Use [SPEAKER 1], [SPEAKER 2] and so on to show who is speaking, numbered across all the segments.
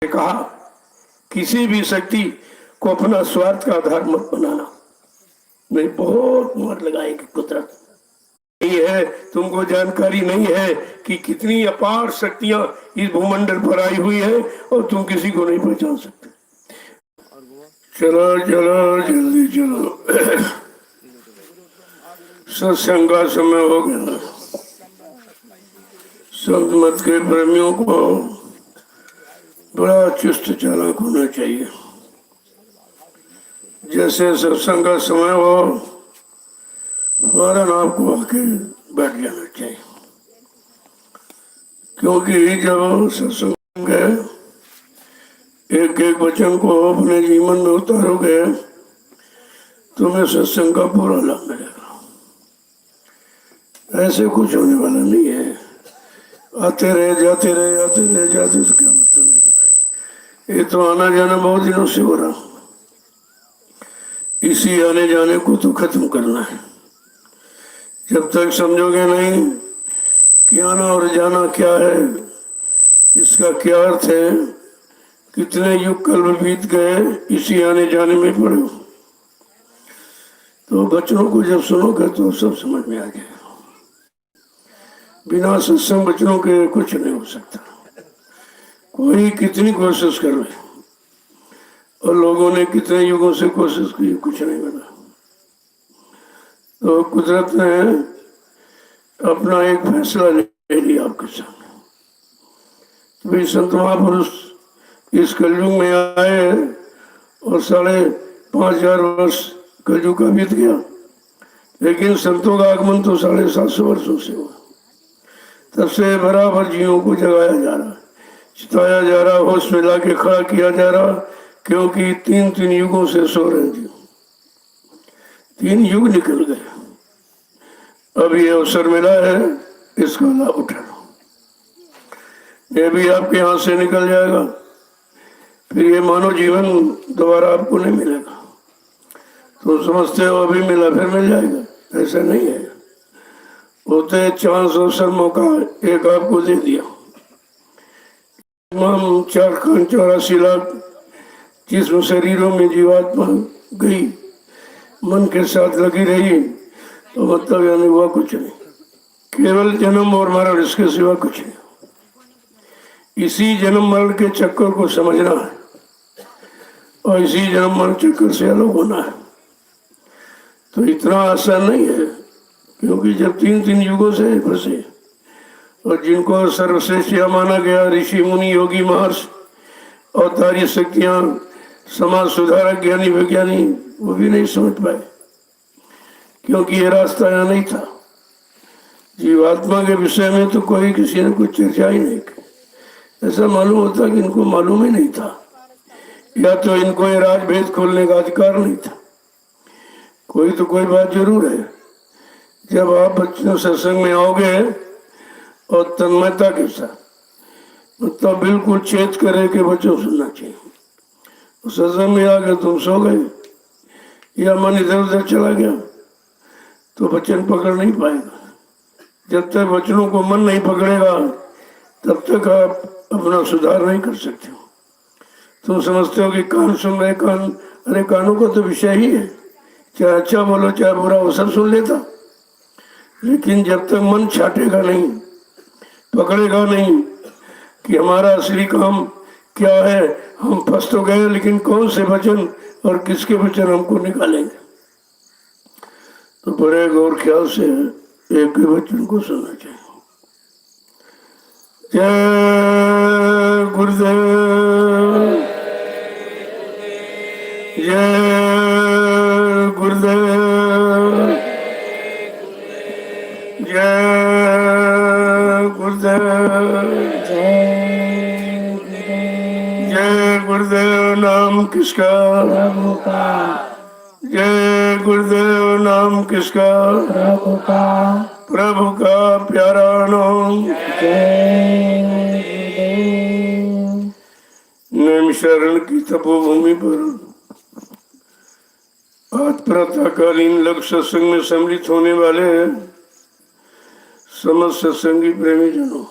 [SPEAKER 1] कहा किसी भी शक्ति को अपना स्वार्थ का आधार मत बनाना। नहीं, बहुत मोहर लगाएगी कुदरत। नहीं है, तुमको जानकारी नहीं है कि कितनी अपार शक्तियां इस भूमंडल पर आई हुई है और तुम किसी को नहीं पहचान सकते। चलो चलो जल्दी चलो, सत्संग का समय हो गया। संत मत के प्रेमियों को बड़ा चुस्त चालाक होना चाहिए। जैसे सत्संग का समय हो फौरन आपको आके बैठ जाना चाहिए, क्योंकि जब सत्संग है एक एक वचन को अपने जीवन में उतारोगे तुम्हें सत्संग का पूरा लाभ मिलेगा। ऐसे कुछ होने वाला नहीं है, आते रहे जाते रहे आते रहे जाते तो क्या मतलब निकला। ये तो आना जाना बहुत दिनों से हो रहा, इसी आने जाने को तो खत्म करना है। जब तक समझोगे नहीं कि आना और जाना क्या है, इसका क्या अर्थ है, कितने युग कल्प बीत गए इसी आने जाने में पड़े, तो बच्चों को जब सुनोगे तो सब समझ में आ जाएगा। बिना सत्संग बच्चों के कुछ नहीं हो सकता। कोई कितनी कोशिश कर ले और लोगों ने कितने युगों से कोशिश की, कुछ नहीं मिला। तो कुदरत ने अपना एक फैसला ले लिया आपके सामने। तो संत महापुरुष इस कलयुग में आए और 5,500 वर्ष कलयुग का बीत गया, लेकिन संतों का आगमन तो 750 वर्षों से हुआ। तब से बराबर जीवों को जगाया जा रहा, चिताया जा रहा, होश में ला के खड़ा किया जा रहा, क्योंकि 3 युगों से सो रहे थे। 3 युग निकल गए, अब ये अवसर मिला है, इसका लाभ उठाना। ये भी आपके हाथ से निकल जाएगा, फिर ये मानव जीवन दोबारा आपको नहीं मिलेगा। तो समझते हो अभी मिला फिर मिल जाएगा, ऐसा नहीं है। होते चांस अवसर मौका एक आपको दे दिया। तमाम 4,84 लाख जिसमें शरीरों में जीवात्मा गई, मन के साथ लगी रही, तो मतलब यानी हुआ कुछ नहीं, केवल जन्म और मरण, इसके सिवा कुछ नहीं। इसी जन्म मरण के चक्कर को समझना है और इसी जन्म मरण चक्कर से अलग होना है। तो इतना आसान नहीं है, क्योंकि जब 3 युगों से फंसे और जिनको सर्वश्रेष्ठ माना गया, ऋषि मुनि योगी महर्षि अवतारी शक्तियां, समाज सुधारक ज्ञानी वैज्ञानी, वो भी नहीं समझ पाए, क्योंकि ये रास्ता यहाँ नहीं था। जीवात्मा के विषय में तो कोई किसी ने कुछ चर्चा ही नहीं की। ऐसा मालूम होता कि इनको मालूम ही नहीं था, या तो इनको ये राजभेद खोलने का अधिकार नहीं था। कोई तो कोई बात जरूर है, जब आप बच्चों सत्संग में आओगे और तन्मयता के साथ, मतलब बिल्कुल चेत करे के बच्चों सुनना चाहिए। सत्संग में आके तुम सो गए या मन इधर उधर चला गया तो वचन पकड़ नहीं पाएगा। जब तक वचनों को मन नहीं पकड़ेगा तब तक आप अपना सुधार नहीं कर सकते हो। तुम समझते हो कि कान सुन रहे, कान, अरे कानों का तो विषय ही है, चाहे अच्छा बोलो चाहे बुरा, वो सब सुन लेता। लेकिन जब तक मन छाटेगा नहीं, पकड़ेगा नहीं कि हमारा असली काम क्या है, हम फंस तो गए, लेकिन कौन से वचन और किसके वचन हमको निकालेंगे, तो बड़े गौर ख्याल से एक वचन को सुनना चाहिए। जय गुरुदेव, जय गुरुदेव, जय गुरुदेव, जय गुरुदेव। नाम किसका?
[SPEAKER 2] प्रभु का।
[SPEAKER 1] जय गुरुदेव। नाम किसका?
[SPEAKER 2] प्रभु का।
[SPEAKER 1] प्रभु का प्यारा नाम।
[SPEAKER 2] जय गुरुदेव।
[SPEAKER 1] नैमिषारण्य की तपोभूमि पर आज प्रातःकालीन लक्ष्य सत्संग में सम्मिलित होने वाले समस्त सत्संगी प्रेमी जनों,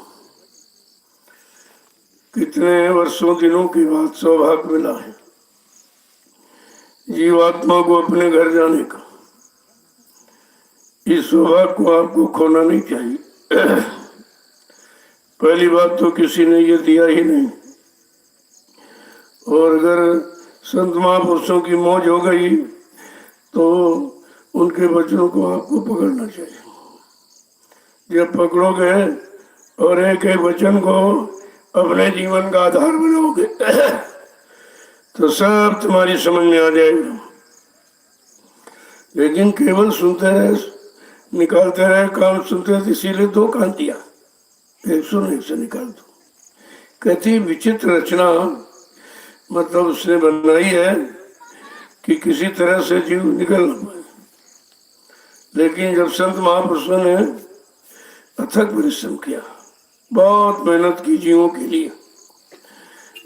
[SPEAKER 1] कितने वर्षों दिनों के बाद सौभाग्य मिला है जीवात्मा को अपने घर जाने का। इस सौभाग्य को आपको खोना नहीं चाहिए। पहली बात तो किसी ने ये दिया ही नहीं, और अगर संत महापुरुषों की मौज हो गई तो उनके वचनों को आपको पकड़ना चाहिए। जब पकड़ोगे और एक एक वचन को अपने जीवन का आधार बनाओगे तो सब तुम्हारी समझ में आ जाएगा। लेकिन केवल सुनते रहे, निकालते रहे, काम सुनते रहे, इसीलिए दो कान दिया, एक सुन एक से निकाल दो। कहती विचित्र रचना मतलब उसने बनाई है कि किसी तरह से जीव निकल न पाए। लेकिन जब संत महापुरुषों ने अथक परिश्रम किया, बहुत मेहनत की जीवों के लिए,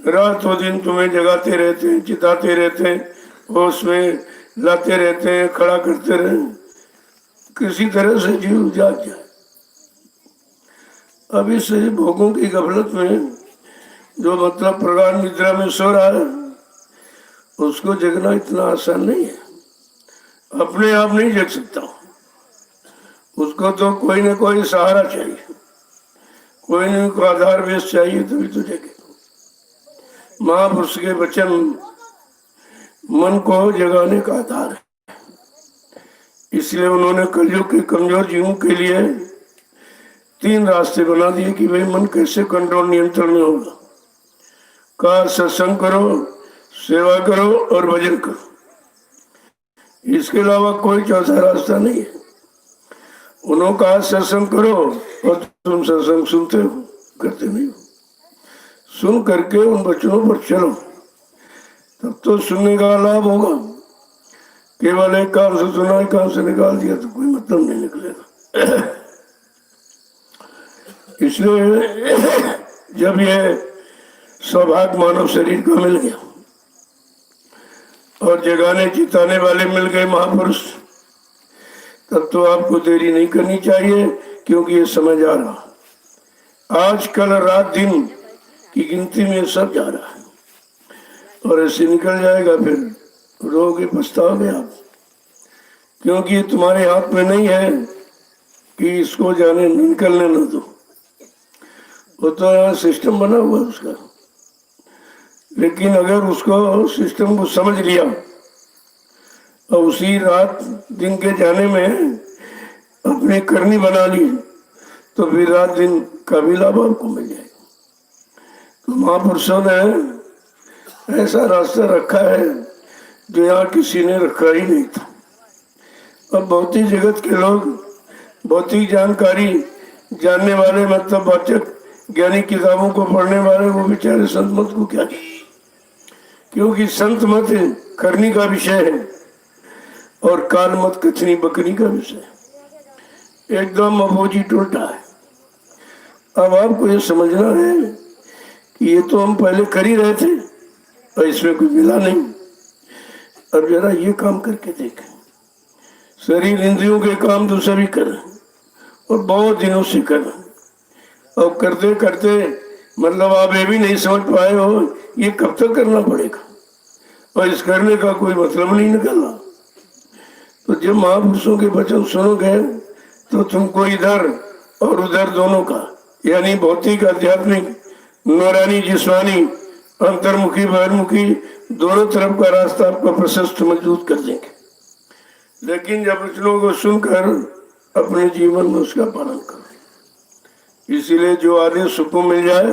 [SPEAKER 1] रातों दिन तुम्हें जगाते रहते हैं, चिताते रहते हैं, होश में लाते रहते हैं, खड़ा करते रहे, किसी तरह से जीव जाग जाए। अब इस भोगों की गफलत में जो मतलब प्रगाढ़ निद्रा में सो रहा है, उसको जगना इतना आसान नहीं है। अपने आप नहीं जग सकता, उसको तो कोई ना कोई सहारा चाहिए, कोई न कोई आधार बेस चाहिए, तभी तो जगे। महापुरुष के वचन मन को जगाने का आधार है। इसलिए उन्होंने कलयुग के कमजोर जीवों के लिए 3 रास्ते बना दिए कि भाई मन कैसे कंट्रोल नियंत्रण में होगा। का सत्संग करो, सेवा करो और भजन करो। इसके अलावा कोई चौथा रास्ता नहीं है। उन्होंने कहा सत्संग करो और तुम सत्संग सुनते हो, करते नहीं हो। सुन करके उन वचनों पर चलो, तब तो सुनने का लाभ होगा। केवल एक काम से सुना, एक काम से निकाल दिया तो कोई मतलब नहीं निकलेगा। इसलिए जब यह सौभाग्य मानव शरीर को मिल गया और जगाने चिताने वाले मिल गए महापुरुष, तब तो आपको देरी नहीं करनी चाहिए, क्योंकि ये समझ आ रहा। आज कल रात दिन की गिनती में सब जा रहा है और ऐसे निकल जाएगा, फिर रोगे पछताओगे आप, क्योंकि ये तुम्हारे हाथ में नहीं है कि इसको जाने निकलने न दो। वो तो यहाँ सिस्टम बना हुआ है उसका। लेकिन अगर उसको सिस्टम को समझ लिया और उसी रात दिन के जाने में अपनी करनी बना ली, तो फिर रात दिन का भी लाभ आपको मिल जाएगा। तो महापुरुषों ने ऐसा रास्ता रखा है जो यहाँ किसी ने रखा ही नहीं था। अब भौतिक जगत के लोग, भौतिक जानकारी जानने वाले मतलब वाचक ज्ञानी किताबों को पढ़ने वाले, वो बेचारे संत मत को क्या, क्योंकि संत मत करनी का विषय है और काल मत कथनी बकनी का विषय, एकदम अपोजिट उल्टा है। अब आपको ये समझना है कि ये तो हम पहले कर ही रहे थे और इसमें कुछ मिला नहीं। अब जरा ये काम करके देखें। शरीर इंद्रियों के काम तो सभी करें और बहुत दिनों से करें, और करते करते मतलब आप ये भी नहीं समझ पाए हो ये कब तक करना पड़ेगा, और इस करने का कोई मतलब नहीं निकलना। तो जब महापुरुषों के वचन सुनोगे तो तुमको इधर और उधर दोनों का, यानी भौतिक आध्यात्मिक, नूरानी जिस्मानी, अंतर्मुखी बहिर्मुखी, दोनों तरफ का रास्ता आपको प्रशस्त मजबूत कर देंगे। लेकिन जब वचनों को सुनकर अपने जीवन में उसका पालन करो। इसीलिए जो आदेश सुखों मिल जाए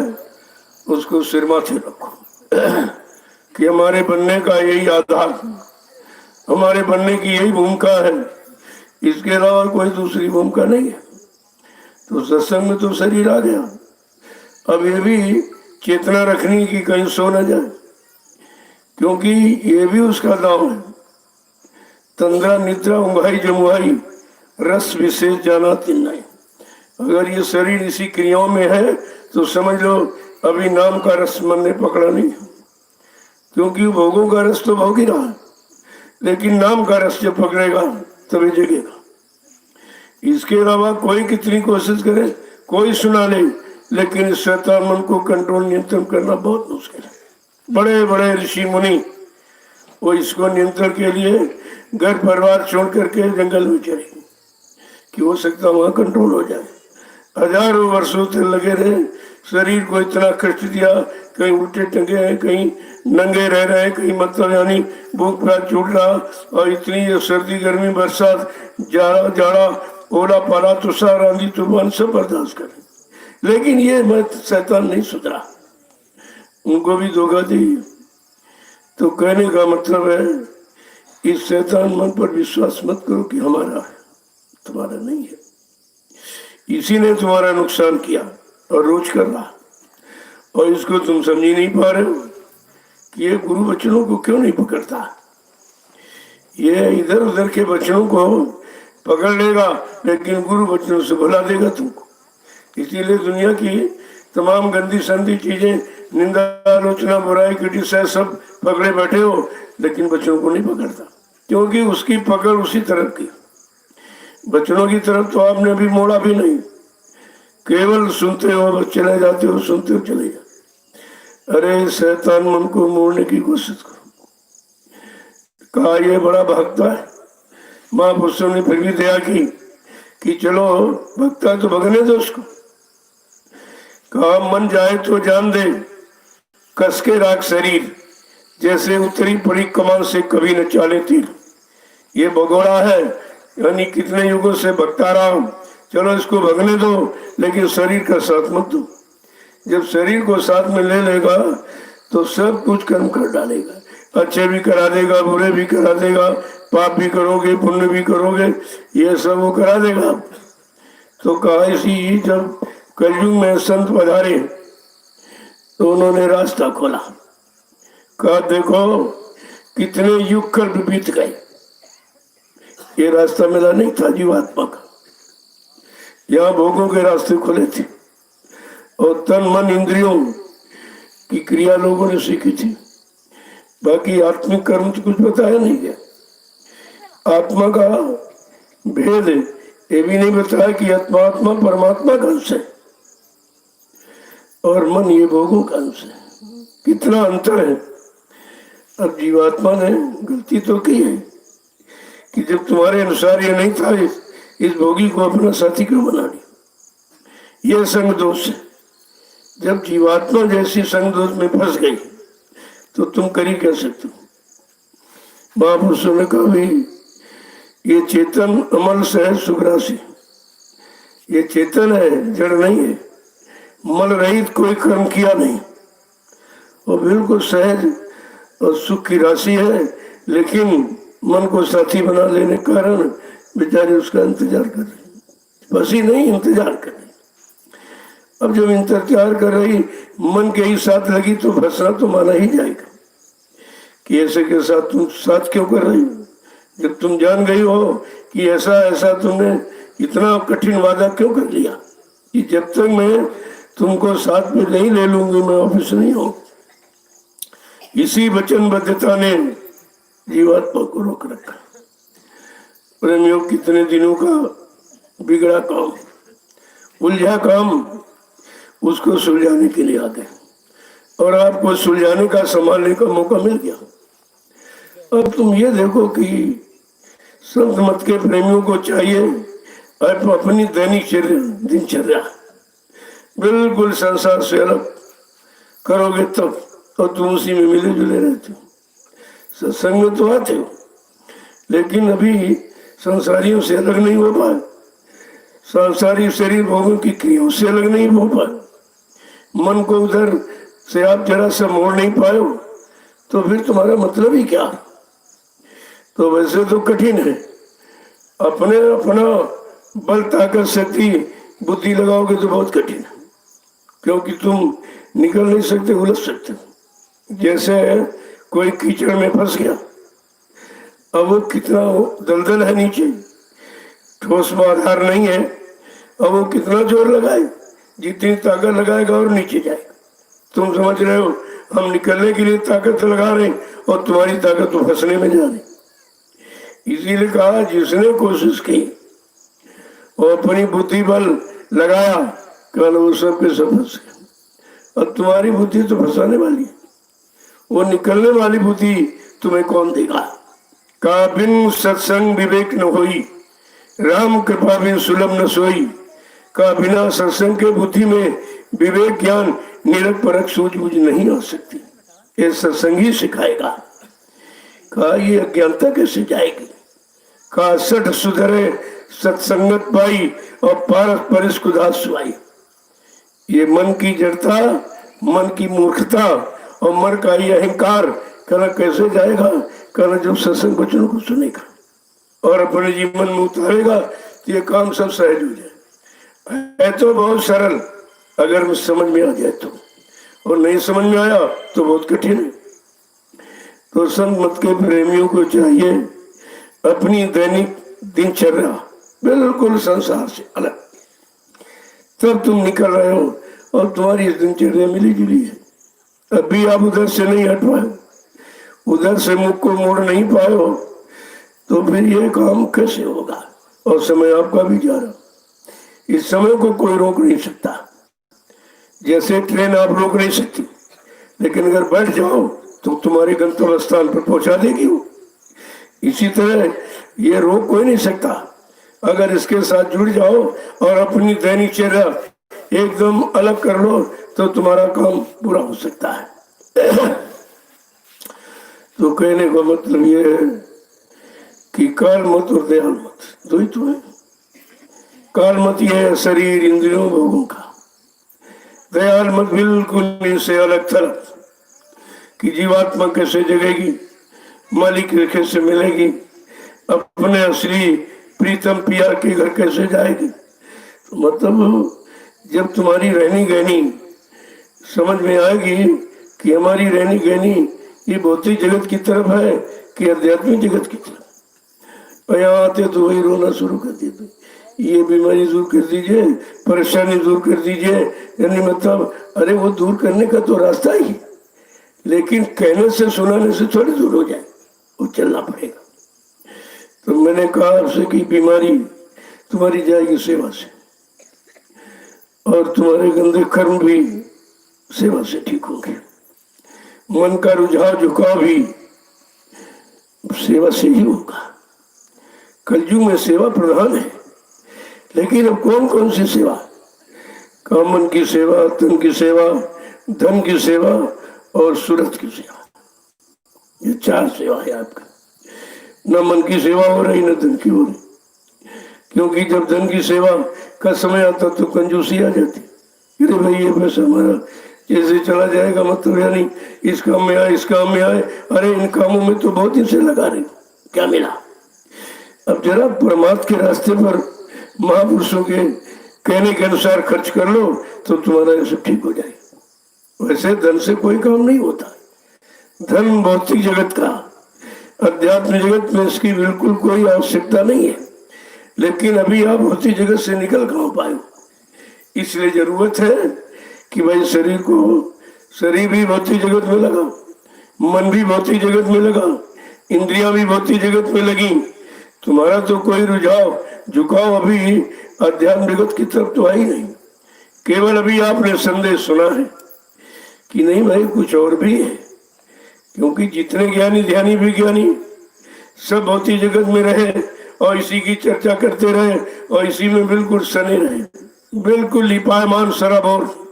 [SPEAKER 1] उसको सिर माथे रखो कि हमारे बनने का यही आधार, हमारे बनने की यही भूमिका है, इसके अलावा कोई दूसरी भूमिका नहीं है। तो सत्संग में तो शरीर आ गया, अब ये भी चेतना रखनी कि कहीं सो न जाए, क्योंकि ये भी उसका दाम है। तंद्रा निद्रा उंघाई जमुआई रस विशेष जाना तिन्नाई। अगर ये शरीर इसी क्रियाओं में है तो समझ लो अभी नाम का रस मन ने पकड़ा नहीं, क्योंकि भोगों का रस तो भोग ही रहा है, लेकिन नाम का रस जब पकड़ेगा तभी जगेगा। इसके अलावा कोई कितनी कोशिश करे, कोई सुना ले, लेकिन इस शैतान मन को कंट्रोल नियंत्रण करना बहुत मुश्किल है। बड़े बड़े ऋषि मुनि वो इसको नियंत्रण के लिए घर परिवार छोड़ करके जंगल में चले कि हो सकता वहां कंट्रोल हो जाए। हजारों वर्षों से लगे रहे, शरीर को इतना कष्ट दिया, कहीं उल्टे टंगे हैं, कहीं नंगे रह रहे हैं, कहीं मतलब यानी भूख प्यास छूट रहा, और इतनी ये सर्दी गर्मी बरसात जाड़ा जाड़ा ओला पाला तुषार आंधी तूफान सब बर्दाश्त करें, लेकिन ये मत शैतान नहीं सुधरा, उनको भी धोखा दी। तो कहने का मतलब है इस शैतान मन पर विश्वास मत करो कि हमारा है, तुम्हारा नहीं है। इसी ने तुम्हारा नुकसान किया और रोज कर रहा, और इसको तुम समझ ही नहीं पा रहे हो कि ये गुरु वचनों को क्यों नहीं पकड़ता। ये इधर उधर के वचनों को पकड़ लेगा, लेकिन गुरु वचनों से भुला देगा तुमको। इसीलिए दुनिया की तमाम गंदी संदी चीजें, निंदा आलोचना बुराई क्रिटिसाइज सब पकड़े बैठे हो, लेकिन बच्चों को नहीं पकड़ता, क्योंकि उसकी पकड़ उसी तरफ की। बच्चों की तरफ तो आपने अभी मोड़ा भी नहीं, केवल सुनते हो, चले जाते हो, सुनते हो, चले जाते। अरे शैतान मन को मोड़ने की कोशिश करो। कहा ये बड़ा भक्ता है, महापुरुषों ने फिर भी दया की कि चलो भक्ता तो भगने दो उसको। कहा मन जाए तो जान दे, कस के राख शरीर, जैसे उतरी पड़ी कमान से कभी न चाले तीर। ये भगोड़ा है, यानी कितने युगों से भगता रहा हूं, चलो इसको भगने दो, लेकिन शरीर का साथ मत दो। जब शरीर को साथ में ले लेगा तो सब कुछ कर्म कर डालेगा, अच्छे भी करा देगा, बुरे भी करा देगा, पाप भी करोगे, पुण्य भी करोगे, ये सब वो करा देगा। तो कहा इसी जब कलयुग में संत पधारे तो उन्होंने रास्ता खोला। कहा देखो कितने युग कर्म बीत गए, ये रास्ता मिला नहीं था जीवात्मा का। यहाँ भोगों के रास्ते खुले थे, और तन मन इंद्रियों की क्रिया लोगों ने सीखी थी, बाकी आत्मिक कर्म तो कुछ बताया नहीं गया। आत्मा का भेद ये भी नहीं बताया कि आत्मा परमात्मा का अंश है और मन ये भोगों का अंश है, कितना अंतर है। अब जीवात्मा ने गलती तो की है कि जब तुम्हारे अनुसार ये नहीं था, इस भोगी को अपना साथी क्यों बना लिया। यह संग दोष है। जब जीवात्मा जैसी संग दोष में फंस गई तो तुम कर ही कह सकते हो। महापुरुषों ने कहा भाई ये चेतन अमल सहज सुग्रासी, ये चेतन है, जड़ नहीं है, मल रहित कोई कर्म किया नहीं, और बिल्कुल सहज और सुख की राशि है, लेकिन मन को साथी बना लेने के कारण बेचारे उसका इंतजार कर रहे, फंसी नहीं इंतजार कर रही। अब जब इंतजार कर रही मन के ही साथ लगी तो फंसना तो माना ही जाएगा कि ऐसे के साथ तुम साथ क्यों कर रही हो। जब तुम जान गई हो कि ऐसा ऐसा तुमने इतना कठिन वादा क्यों कर लिया कि जब तक मैं तुमको साथ में नहीं ले लूंगी मैं ऑफिस नहीं हूं। इसी वचनबद्धता ने जीवात्मा को रोक रखा। प्रेमियों कितने दिनों का बिगड़ा काम, उलझा काम, उसको सुलझाने के लिए आ गए और आपको सुलझाने का संभालने का मौका मिल गया। अब तुम ये देखो कि संत मत के प्रेमियों को चाहिए आप अपनी दैनिक दिनचर्या बिल्कुल संसार से अलग करोगे तब, और तुम उसी में मिले जुले रहते हो। सत्संग में तो आते हो, लेकिन अभी संसारियों से अलग नहीं हो पाए, सांसारिक शरीर भोगों की क्रियाओं से अलग नहीं हो पाए, मन को उधर से आप जरा सा मोड़ नहीं पाए हो, तो फिर तुम्हारा मतलब ही क्या। तो वैसे तो कठिन है, अपना बल ताकत शक्ति बुद्धि लगाओगे तो बहुत कठिन है, क्योंकि तुम निकल नहीं सकते, उलझ सकते। जैसे कोई कीचड़ में फंस गया, अब वो कितना दलदल है नीचे, ठोस आधार नहीं है, अब वो कितना जोर लगाए, जितनी ताकत लगाएगा और नीचे जाएगा। तुम समझ रहे हो हम निकलने के लिए ताकत लगा रहे और तुम्हारी ताकत तो फंसने में जा रही। इसीलिए कहा जिसने कोशिश की और अपनी बुद्धि बल लगाया कहना वो सबके सब फंस गए। अब तुम्हारी बुद्धि तो फंसाने वाली है, वो निकलने वाली बुद्धि तुम्हें कौन देगा। का बिन सत्संग विवेक न होई, राम कृपा बिन सुलभ न सोई। का बिना सत्संग के बुद्धि में विवेक ज्ञान निरख परख सूझबूझ नहीं आ सकती, ये सत्संग ही सिखाएगा। कहा ये अज्ञानता कैसे जाएगी। कहा सठ सुधरे सत्संगत पाई और पारस परिस कुदास सुआई। ये मन की जड़ता, मन की मूर्खता और मन का ये अहंकार कहना कैसे जाएगा। कहना जब सत्संग वचनों को सुनेगा और अपने जीवन में उतारेगा तो ये काम सब सहज हो जाए। है तो बहुत सरल अगर समझ में आ जाए तो, और नहीं समझ में आया तो बहुत कठिन है। तो संत मत के प्रेमियों को चाहिए अपनी दैनिक दिनचर्या बिल्कुल संसार से अलग, तब तुम निकल रहे हो और तुम्हारी इस दिनचर्या मिली जुली है। अभी आप उधर से नहीं हट पाए, उधर से मुख को मोड़ नहीं पाए हो, तो फिर ये काम कैसे होगा। और समय आपका भी जा रहा, इस समय को कोई रोक नहीं सकता। जैसे ट्रेन आप रोक नहीं सकती, लेकिन अगर बैठ जाओ तो तुम्हारे गंतव्य स्थान पर पहुंचा देगी वो। इसी तरह ये रोक कोई नहीं सकता। अगर इसके साथ जुड़ जाओ और अपनी दैनिक चर्या एकदम अलग कर लो तो तुम्हारा काम पूरा हो सकता है। तो कहने का मतलब ये है कि काल मत और दयाल मत दो ही तो है। काल मत ये है शरीर इंद्रियों भोगों का, दयाल मत बिल्कुल इनसे अलग थलग कि जीवात्मा कैसे जगेगी, मालिक कैसे मिलेगी, अपने असली प्रीतम पिया के घर कैसे जाएगी। तो मतलब जब तुम्हारी रहनी गहनी समझ में आएगी कि हमारी रहनी गहनी ये भौतिक जगत की तरफ है कि आध्यात्मिक जगत की तरफ। और यहाँ आते तो वही रोना शुरू कर देते, ये बीमारी दूर कर दीजिए, परेशानी दूर कर दीजिए। यानी मतलब अरे वो दूर करने का तो रास्ता ही, लेकिन कहने से सुनाने से थोड़ी दूर हो जाए, वो चलना पड़ेगा। तो मैंने कहा आपसे कि बीमारी तुम्हारी जाएगी सेवा से, और तुम्हारे गंदे कर्म भी सेवा से ठीक होंगे। मन का रुझाव झुकाव भी सेवा से ही होगा। कलयुग में सेवा प्रधान है, लेकिन अब कौन कौन सी सेवा। कामन की सेवा, तन की सेवा, धन की सेवा और सूरत की सेवा, ये चार सेवा है आपका। न मन की सेवा हो रही न धन की हो रही, क्योंकि जब धन की सेवा का समय आता तो कंजूसी आ जाती। अरे भाई ये पैसा हमारा जैसे चला जाएगा, मतलब यानी इस काम में आए, इस काम में आए, अरे इन कामों में तो बहुत दिन से लगा रही, क्या मिला। अब जरा परमात्मा के रास्ते पर महापुरुषों के कहने के अनुसार खर्च कर लो तो तुम्हारा ये सब ठीक हो जाएगा। वैसे धन से कोई काम नहीं होता, धन भौतिक जगत का, अध्यात्म जगत में इसकी बिल्कुल कोई आवश्यकता नहीं है। लेकिन अभी आप भौतिक जगत से निकल कहाँ पाए, इसलिए जरूरत है कि भाई शरीर भी भौतिक जगत में लगा, मन भी भौतिक जगत में लगा, इंद्रियां भी भौतिक जगत में लगी। तुम्हारा तो कोई रुझाव झुकाव अभी अध्यात्म जगत की तरफ तो आई नहीं। केवल अभी आपने संदेश सुना है कि नहीं भाई कुछ और भी है, क्योंकि जितने ज्ञानी ध्यानी विज्ञानी सब भौतिक जगत में रहे और इसी की चर्चा करते रहे और इसी में बिल्कुल सने रहे, बिल्कुल लिपायमान सराबोर।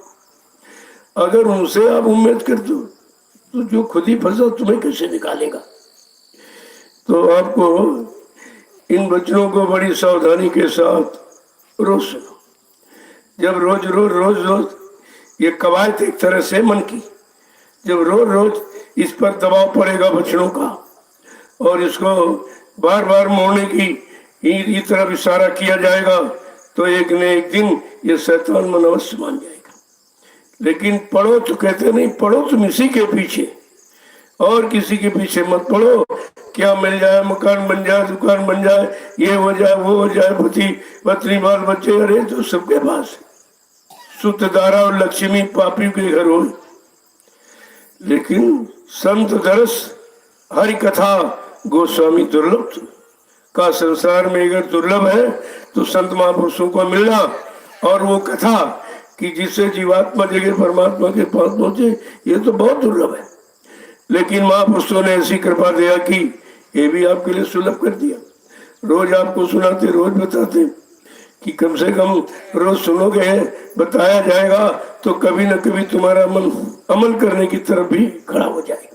[SPEAKER 1] अगर उनसे आप उम्मीद कर दो तो जो खुद ही फंसा तुम्हें कैसे निकालेगा। तो आपको इन वचनों को बड़ी सावधानी के साथ रोज सुनो। जब रोज रोज रोज रोज ये कवायद एक तरह से मन की, जब रोज रोज इस पर दबाव पड़ेगा वचनों का और इसको बार बार मोड़ने की तरफ इशारा किया जाएगा तो एक न एक दिन ये शैतान मन अवश्य मान जाएगा। लेकिन पढ़ो तो कहते नहीं, पढ़ो तुम इसी के पीछे और किसी के पीछे मत पढ़ो। क्या मिल जाए, मकान बन जाए, दुकान बन जाए, ये हो जाए, वो हो जाए, पति पत्नी बाल बच्चे, अरे तो सबके पास सुतदारा और लक्ष्मी पापी के घर हो। लेकिन संत दरस हरि कथा गोस्वामी दुर्लभ का संसार में अगर दुर्लभ है तो संत महापुरुषों को मिलना और वो कथा कि जिससे जीवात्मा जगह परमात्मा के पास पहुंचे, ये तो बहुत दुर्लभ है। लेकिन महापुरुषों ने ऐसी कृपा दिया कि ये भी आपके लिए सुलभ कर दिया। रोज आपको सुनाते, रोज बताते कि कम से कम रोज सुनोगे, बताया जाएगा तो कभी न कभी तुम्हारा मन अमल करने की तरफ भी खड़ा हो जाएगा।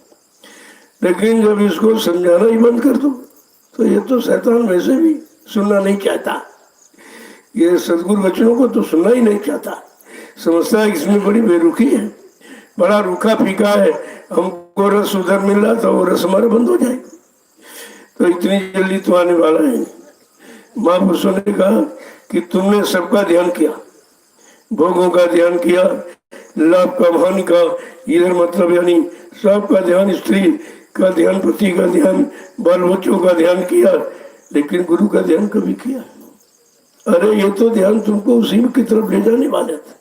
[SPEAKER 1] लेकिन जब इसको समझाना ही बंद कर दो तो ये तो शैतान वैसे भी सुनना नहीं चाहता, ये सदगुरु वचनों को तो सुनना ही नहीं चाहता, समझता है इसमें बड़ी बेरुखी है, बड़ा रूखा फीका है, हमको रस उधर मिल रहा था वो रस हमारा बंद हो जाएगा, तो इतनी जल्दी तो आने वाला है। महापुरुषों ने कहा कि तुमने सबका ध्यान किया, भोगों का ध्यान किया, लाभ का हानि का, इधर मतलब यानी सबका ध्यान, स्त्री का ध्यान, पति का ध्यान, बाल बच्चों का ध्यान किया, लेकिन गुरु का ध्यान कभी किया? अरे ये तो ध्यान तुमको उसी की तरफ ले जाने वाले थे।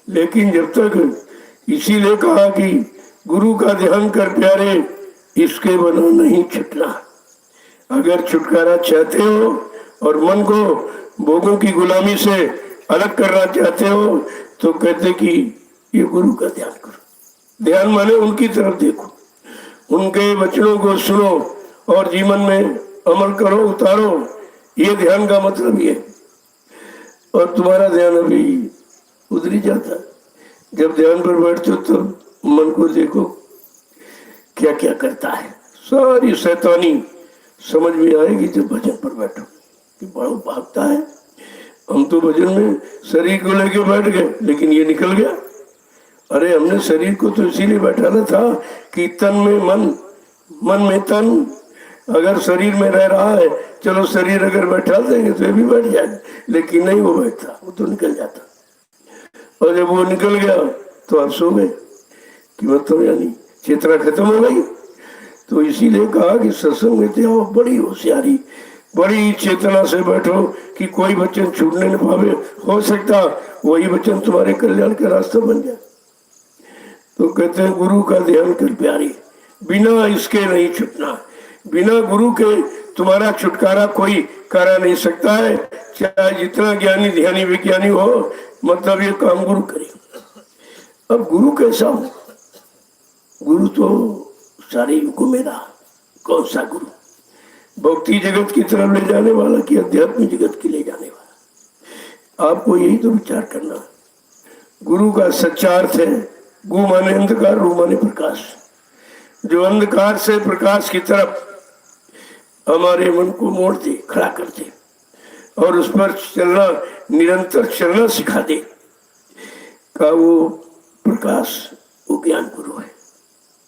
[SPEAKER 1] लेकिन जब तक, इसीलिए कहा कि गुरु का ध्यान कर प्यारे, इसके बना नहीं छुटना। अगर छुटकारा चाहते हो और मन को भोगों की गुलामी से अलग करना चाहते हो तो कहते कि ये गुरु का ध्यान करो। ध्यान माने उनकी तरफ देखो, उनके वचनों को सुनो और जीवन में अमल करो, उतारो, ये ध्यान का मतलब ये। और तुम्हारा ध्यान अभी उधर ही जाता है। जब ध्यान पर बैठते हो तब मन को देखो क्या क्या करता है, सारी शैतानी समझ में आएगी जब भजन पर बैठो कि बड़ा भागता है। हम तो भजन में शरीर को लेके बैठ गए, लेकिन ये निकल गया। अरे हमने शरीर को तो इसीलिए बैठाना था कि तन में मन, मन में तन, अगर शरीर में रह रहा है, चलो शरीर अगर बैठा देंगे तो ये भी बैठ जाएगा, लेकिन नहीं वो बैठता, वो तो निकल जाता। और जब वो निकल गया तो आप सो गए कि मतलब यानी चेतना खत्म हो गई। तो इसीलिए कहा कि सत्संग में तो बड़ी होशियारी, बड़ी चेतना से बैठो कि कोई वचन छूटने न पावे, हो सकता वही वचन तुम्हारे कल्याण का रास्ता बन जाए। तो कहते हैं गुरु का ध्यान कर प्यारी, बिना इसके नहीं छूटना। बिना गुरु के तुम्हारा छुटकारा कोई करा नहीं सकता है, चाहे जितना ज्ञानी ध्यानी विज्ञानी हो, मतलब ये काम गुरु करे। अब गुरु कैसा हो? गुरु तो सारे युगों में रहा। कौन सा गुरु? भक्ति जगत की तरफ ले जाने वाला कि अध्यात्म जगत की ले जाने वाला? आपको यही तो विचार करना। गुरु का सच्चा अर्थ है, गु माने अंधकार, रू माने प्रकाश। जो अंधकार से प्रकाश की तरफ हमारे मन को मोड़ दे, खड़ा कर दे और उस पर चलना, निरंतर चलना सिखा दे, का वो प्रकाश, वो ज्ञान गुरु है।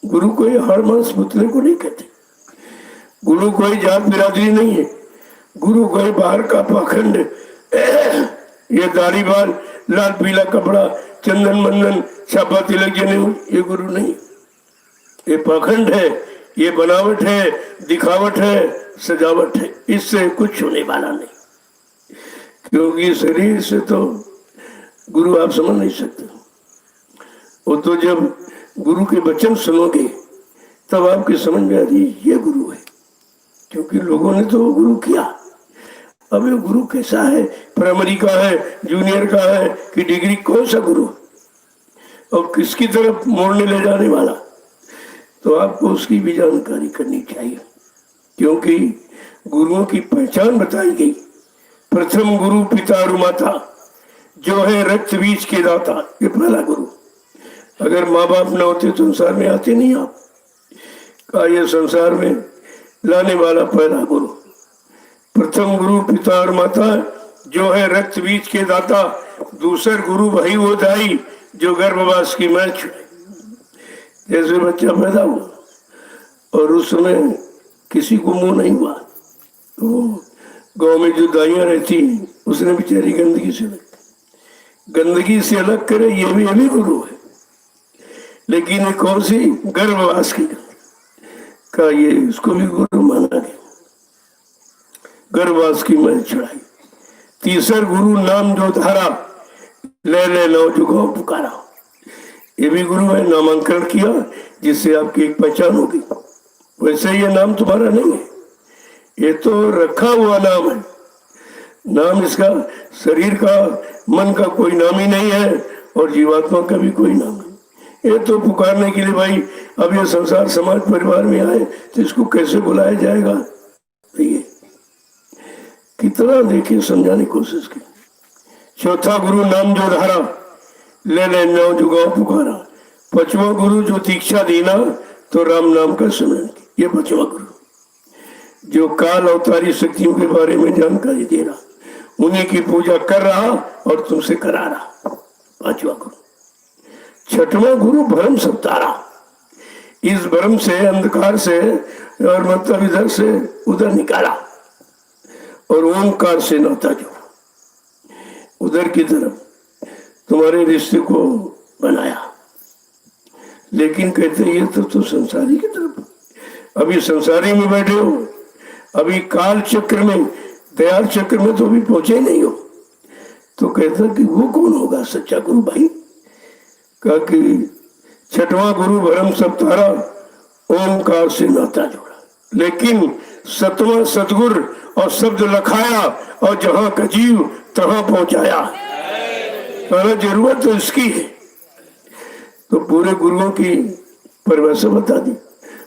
[SPEAKER 1] गुरु कोई हाड़ मांस पुतले को नहीं कहते, गुरु कोई जात बिरादरी नहीं है, गुरु कोई बाहर का पाखंड, ये दाढ़ी बाल, लाल पीला कपड़ा, चंदन मंदन, छापा तिलक जने, ये गुरु नहीं। ये पाखंड है, ये बनावट है, दिखावट है, सजावट है, इससे कुछ होने वाला नहीं। क्योंकि शरीर से तो गुरु आप समझ नहीं सकते। वो तो जब गुरु के वचन सुनोगे तब आपकी समझ में आ रही ये गुरु है, क्योंकि लोगों ने तो गुरु किया। अब ये गुरु कैसा है? प्राइमरी का है, जूनियर का है कि डिग्री? कौन सा गुरु और किसकी तरफ मोड़ने ले जाने वाला? तो आपको उसकी भी जानकारी करनी चाहिए, क्योंकि गुरुओं की पहचान बताई गई। प्रथम गुरु पिता और माता, जो है रक्त बीज के दाता, ये पहला गुरु। अगर माँ बाप न होते तो संसार में आते नहीं आप का, ये संसार में लाने वाला पहला गुरु। प्रथम गुरु पिता और माता, जो है रक्त बीज के दाता। दूसर गुरु वही वो दाई जो गर्भवास की मैल छुए। जैसे बच्चा पैदा हुआ और उस समय किसी को मुंह नहीं हुआ, तो गांव में जो दाइयां रहती उसने बेचारी गंदगी से अलग करे, ये भी गुरु है। लेकिन ये कौन सी? गर्भवास की का, ये इसको भी गुरु माना गया। गर्भवास की मैल छुड़ाई। तीसर गुरु नाम जो धारा, ले लो जो गौ पुकारा, ये भी गुरु है। नामांकन किया जिससे आपकी एक पहचान होगी। वैसे ये नाम तुम्हारा नहीं है, ये तो रखा हुआ नाम है। नाम इसका शरीर का, मन का कोई नाम ही नहीं है और जीवात्मा का भी कोई नाम नहीं। ये तो पुकारने के लिए भाई अब ये संसार समाज परिवार में आए तो इसको कैसे बुलाया जाएगा, तो ये कितना देखिए समझाने की कोशिश की। चौथा गुरु नाम जो धारा, ले ले नाम जुगाओ पुकारा। पांचवा गुरु जो दीक्षा देना तो राम नाम का स्मरण, ये पांचवा गुरु जो काल अवतारी शक्तियों के बारे में जानकारी दे रहा, उन्हीं की पूजा कर रहा और तुमसे करा रहा, पांचवा गुरु। छठवां गुरु भ्रम सब तारा, इस भ्रम से, अंधकार से और मतलब इधर से उधर निकाला और ओंकार से नाता जोड़ा, उधर की तरफ तुम्हारे रिश्ते को बनाया। लेकिन कहते ये तो संसारी की तरफ, अभी संसारी में बैठे हो, अभी काल चक्र में, दयाल चक्र में तो अभी पहुंचे नहीं हो। तो कहता कि वो कौन होगा सच्चा गुरु भाई? कहा कि छठवां गुरु भरम सब तारा, ओंकार से नाता जोड़ा। लेकिन सतवां सतगुर और शब्द लखाया और जहां का जीव तहां पहुंचाया। कहना जरूरत तो इसकी है। तो पूरे गुरुओं की परिभाषा बता दी,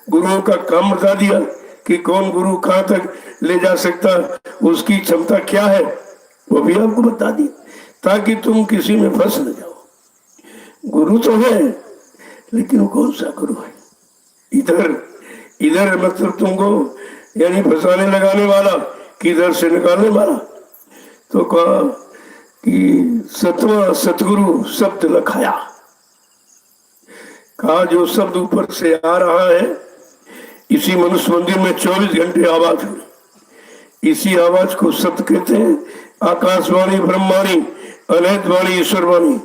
[SPEAKER 1] गुरुओं का काम बता दिया कि कौन गुरु कहाँ तक ले जा सकता, उसकी क्षमता क्या है, वो भी आपको बता दी ताकि तुम किसी में फंस न जाओ। गुरु तो है लेकिन वो कौन सा गुरु है? इधर इधर मतलब तुमको यानी फंसाने लगाने वाला कि इधर से निकालने वाला। तो कहा कि सतवां सतगुरु शब्द लखाया, कहा जो शब्द ऊपर से आ रहा है, इसी मनुष्य मंदिर में 24 घंटे आवाज हुई। इसी आवाज को शब्द कहते हैं। आकाशवाणी, ब्रह्मवाणी, अनहद वाणी, ईश्वर वाणी।